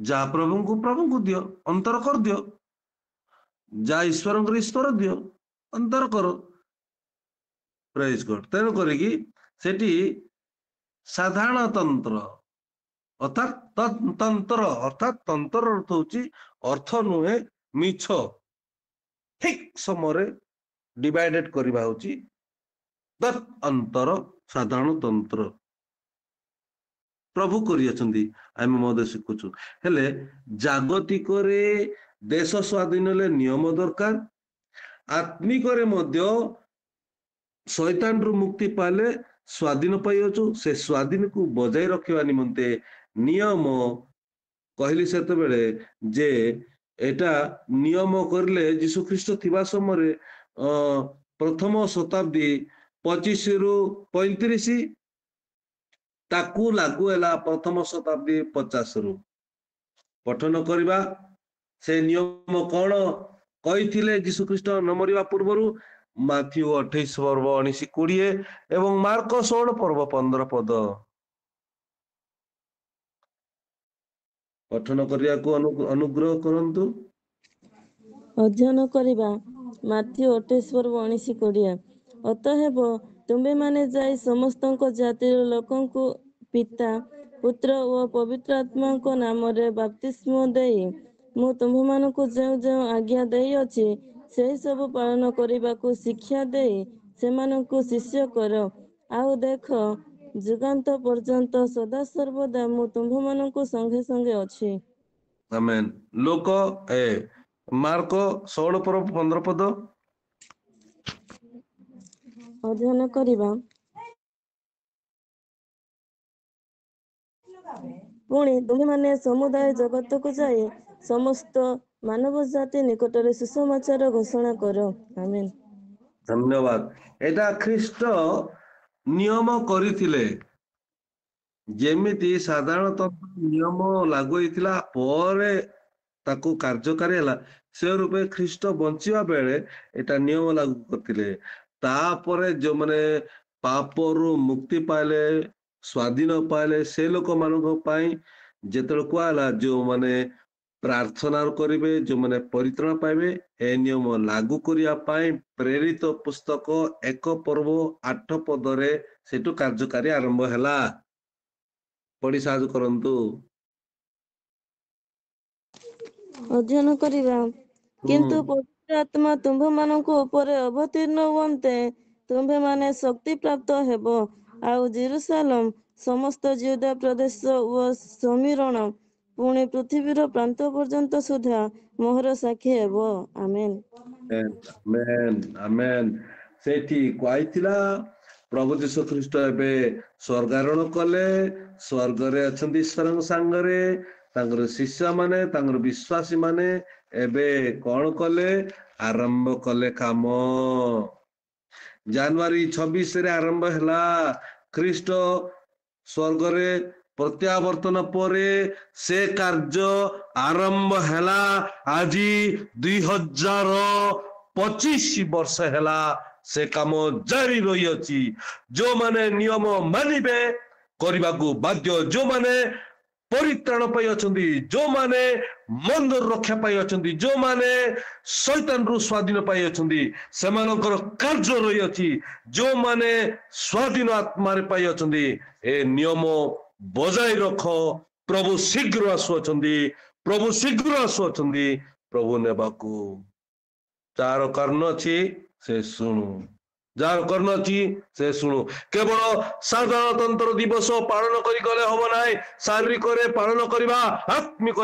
ଯାହା ପ୍ରଭୁଙ୍କୁ ପ୍ରଭୁଙ୍କୁ ଦିଅ, ଅନ୍ତର କରିଦିଅ। ଯାହା ଈଶ୍ୱରଙ୍କର ଈଶ୍ୱର ଦିଅ, ଅନ୍ତର କର। ପ୍ରେଜ୍ ଗଡ୍। ତେଣୁ କରିକି ସେଠି ସାଧାରଣତନ୍ତ୍ର ଅର୍ଥାତ ତନ୍ତ୍ର, ଅର୍ଥାତ ତନ୍ତ୍ରର ଅର୍ଥ ହଉଛି ଅର୍ଥ ନୁହେଁ ମିଛ। ଠିକ ସମୟରେ ଡିଭାଇଡେଡ କରିବା ହଉଛି ତତ୍ ଅନ୍ତର, ସାଧାରଣତନ୍ତ୍ର। ପ୍ରଭୁ କରିଅଛନ୍ତି, ଆମେ ମଧ୍ୟ ଶିଖୁଛୁ। ହେଲେ ଜାଗତିକରେ ଦେଶ ସ୍ୱାଧୀନ ହେଲେ ନିୟମ ଦରକାର, ଆତ୍ମିକରେ ମଧ୍ୟ ଶୈତାନରୁ ମୁକ୍ତି ପାଇଲେ ସ୍ୱାଧୀନ ପାଇଅଛୁ। ସେ ସ୍ୱାଧୀନକୁ ବଜାଇ ରଖିବା ନିମନ୍ତେ ନିୟମ କହିଲି ସେତେବେଳେ ଯେ ଏଟା ନିୟମ କରିଲେ ଯୀଶୁ ଖ୍ରୀଷ୍ଟ ଥିବା ସମୟରେ ପ୍ରଥମ ଶତାବ୍ଦୀ 25ରୁ 35, ତାକୁ ଲାଗୁ ହେଲା ପ୍ରଥମ ଶତାବ୍ଦୀ 50ରୁ। ପଠନ କରିବା ସେ ନିୟମ କଣ କହିଥିଲେ ଯୀଶୁ ଖ୍ରୀଷ୍ଟ ନ ମରିବା ପୂର୍ବରୁ। ମାଥ୍ୟୁ 28 ପର୍ବ 19-20 ଏବଂ ମାର୍କ 16 ପର୍ବ 15 ପଦ। ପଠନ କରିବାକୁ ଅନୁଗ୍ରହ କରନ୍ତୁ। ଅଧ୍ୟୟନ କରିବା ମାଥ୍ୟୁ 28 ପର୍ବ 19-20। ଅତଏବ ତୁମ୍ଭେମାନେ ଯାଇ ସମସ୍ତଙ୍କ ଜାତିର ଲୋକଙ୍କୁ ପିତା, ପୁତ୍ର ଓ ପବିତ୍ର ଆତ୍ମାଙ୍କ ନାମରେ ବାପ୍ତିସ୍ମ ଦେଇ ମୁଁ ତୁମ୍ଭମାନଙ୍କୁ ଯେଉଁ ଯେଉଁ ଆଜ୍ଞା ଦେଇଅଛି ସେହି ସବୁ ପାଳନ କରିବାକୁ ଶିକ୍ଷା ଦେଇ ସେମାନଙ୍କୁ ଶିଷ୍ୟ କର। ଆଉ ଦେଖ, ଯୁଗାନ୍ତ ପର୍ଯ୍ୟନ୍ତ ସଦାସର୍ବଦା ମୁଁ ତୁମ୍ଭମାନଙ୍କୁ ସଙ୍ଗେ ସଙ୍ଗେ ଅଛି। ଆମେନ୍। ମାର୍କ 16 ପର୍ବ 15 ପଦ। ଅଧ୍ୟୟନ କରିବା ପୁଣି ତୁମ୍ଭେମାନେ ସମୁଦାୟ ଜଗତକୁ ଯାଇ ସମସ୍ତ ମାନବ ଜାତି ନିକଟରେ ସୁସମାଚାର ଘୋଷଣା କର। ଆମେନ୍। ଧନ୍ୟବାଦ। ଏଟା ଖ୍ରୀଷ୍ଟ ନିୟମ କରିଥିଲେ। ଯେମିତି ସାଧାରଣତଃ ନିୟମ ଲାଗୁ ହେଇଥିଲା ପରେ ତାକୁ କାର୍ଯ୍ୟକାରୀ ହେଲା, ସେ ରୂପେ ଖ୍ରୀଷ୍ଟ ବଞ୍ଚିବା ବେଳେ ଏଟା ନିୟମ ଲାଗୁ କରିଥିଲେ। ତାପରେ ଯୋଉମାନେ ପାପରୁ ମୁକ୍ତି ପାଇଲେ, ସ୍ୱାଧୀନ ପାଇଲେ, ସେ ଲୋକମାନଙ୍କ ପାଇଁ ଯେତେବେଳେ କୁହାହେଲା ଯୋଉମାନେ ପ୍ରାର୍ଥନା କରିବେ, ଯୋଉମାନେ ପରିତ୍ରାଣ ପାଇବେ, ଏ ନିୟମ ଲାଗୁ କରିବା ପାଇଁ ପ୍ରେରିତ ପୁସ୍ତକ 1 ପର୍ବ 8 ପଦରେ ସେଠୁ କାର୍ଯ୍ୟକାରୀ ଆରମ୍ଭ ହେଲା। ପଢି ସାହାଯ୍ୟ କରନ୍ତୁ। ଅଧ୍ୟୟନ କରିବା କିନ୍ତୁ ପବିତ୍ର ଆତ୍ମା ତୁମ୍ଭମାନଙ୍କ ଉପରେ ଅବତୀର୍ଣ୍ଣ ହୁଅନ୍ତେ ତୁମ୍ଭେମାନେ ଶକ୍ତି ପ୍ରାପ୍ତ ହେବ, ଆଉ ଜେରୁସାଲେମ, ସମସ୍ତ ଜିହୁଦା ପ୍ରଦେଶ ଓ ସମୀରଣ, ପୁଣି ପୃଥିବୀର ପ୍ରାନ୍ତ ପର୍ଯ୍ୟନ୍ତ ସୁଦ୍ଧା ମୋହର ସାକ୍ଷୀ ହେବ। ଆମେନ୍। ଆମେନ୍, ଆମେନ୍। ସେଇଠି କୁହାଯାଇଥିଲା ପ୍ରଭୁ ଯୀଶୁ ଖ୍ରୀଷ୍ଟ ଏବେ ସ୍ୱର୍ଗାରୋହଣ କଲେ, ସ୍ୱର୍ଗରେ ଅଛନ୍ତି ଈଶ୍ୱରଙ୍କ ସାଙ୍ଗରେ। ତାଙ୍କର ଶିଷ୍ୟ ମାନେ, ତାଙ୍କର ବିଶ୍ୱାସୀ ମାନେ ଏବେ କଣ କଲେ? ଆରମ୍ଭ କଲେ କାମ। ଜାନୁଆରୀ 26ରେ ଆରମ୍ଭ ହେଲା। ଖ୍ରୀଷ୍ଟ ସ୍ୱର୍ଗରେ ପ୍ରତ୍ୟାବର୍ତ୍ତନ ପରେ ସେ କାର୍ଯ୍ୟ ଆରମ୍ଭ ହେଲା। ଆଜି 2025 ବର୍ଷ ହେଲା ସେ କାମ ଜାରି ରହିଅଛି। ଯୋଉମାନେ ନିୟମ ମାନିବେ କରିବାକୁ ବାଧ୍ୟ, ଯୋଉମାନେ ପରିତ୍ରାଣ ପାଇ ଅଛନ୍ତି, ଯୋଉମାନେ ମନ୍ଦର ରକ୍ଷା ପାଇ ଅଛନ୍ତି, ଯୋଉମାନେ ଶୈତାନରୁ ସ୍ୱାଧୀନ ପାଇ ଅଛନ୍ତି, ସେମାନଙ୍କର କାର୍ଯ୍ୟ ରହିଅଛି। ଯୋଉମାନେ ସ୍ୱାଧୀନ ଆତ୍ମାରେ ପାଇ ଅଛନ୍ତି, ଏ ନିୟମ ବଜାଇ ରଖ। ପ୍ରଭୁ ଶୀଘ୍ର ଆସୁଅଛନ୍ତି, ପ୍ରଭୁ ଶୀଘ୍ର ଆସୁଅଛନ୍ତି ପ୍ରଭୁ ନେବାକୁ। ତାର କାରଣ ଅଛି, ସେ ଶୁଣୁ। जार कर्णची से शुणु केवल साधारणतंत्र दिवस पालन करी गले हम ना शारीरिक पालन करवा आत्मिक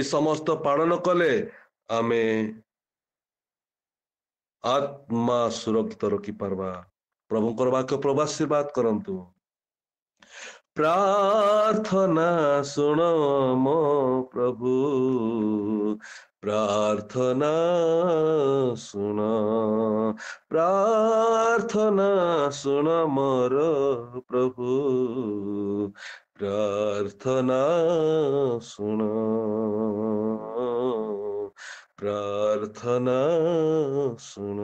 समस्त पालन कले आमे आत्मा सुरक्षित रखी पारबा। प्रभुंकर वाक्य प्रभु आशीर्वाद करंतु। प्रार्थना सुन मो प्रभु, प्रार्थना सुन, प्रार्थना सुन मोर प्रभु, प्रार्थना सुन, प्रार्थना सुन।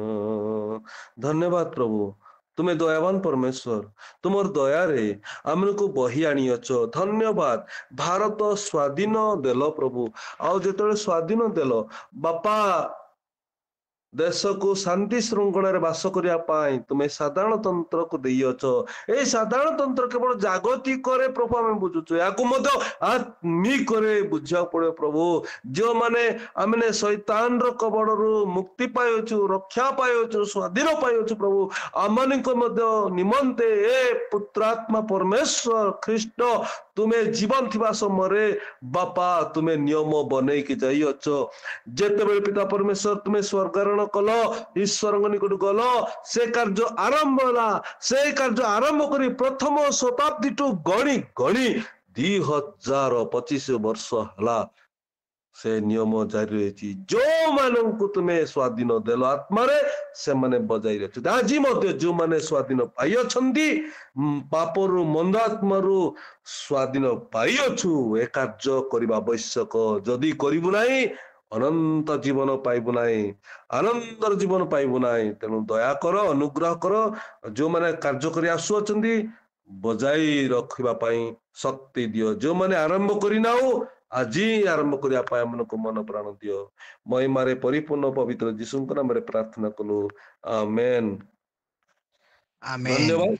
धन्यवाद प्रभु, तुम्हें दयावान परमेश्वर, तुमर दयारे आमको बही आनियच। धन्यवाद। भारत स्वाधीन देल प्रभु, आउ जो स्वाधीन देल बापा देश को शांति श्रृंखला बास करने तुम्हें साधारणतंत्र को देच। ए साधारणतंत्र केवल जागतिक प्रभु आम बुझुचु, या आत्मिक बुझा पड़े प्रभु। जो माने आमने शैतान कबड़ मुक्ति पाइछु, रक्षा पाइछु, स्वाधीन पाइछु प्रभु, आम निमंते ए पुत्रात्मा परमेश्वर ख्रीष्ट तुम्हें जीवन थिबा समय बापा तुम्हें नियम बनई कि जाइछ। जेते पिता परमेश्वर तुम्हें स्वर्गारोहण कल, ईश्वर निकट गल, से कार्य आरंभ होला। से कार्य आरंभ करी प्रथम शताब्दी टू गणी गणी 2025 वर्ष हला से नियम जारी रही। जो मानू तुम्हें स्वाधीन देल आत्मारे से माने बजाई रही। आज जो माने स्वाधीन पाई पापरु मंदात्मरु स्वाधीन पाइछु, ए कार्य करने आवश्यक। जदि करू ना अनंत जीवन पाइबु ना, आनंदर जीवन पाइबु ना। तेणु दया कर, अनुग्रह कर। जो माने कार्य कर आसुअछंती बजाई रखा शक्ति दियो। जो माने आरंभ करना आज आरंभ करने को मन प्राण दियो। महिमारे परिपूर्ण पवित्र जीशुଙ୍କ नाम प्रार्थना कलु, आमेन। आमेन। धन्यवाद।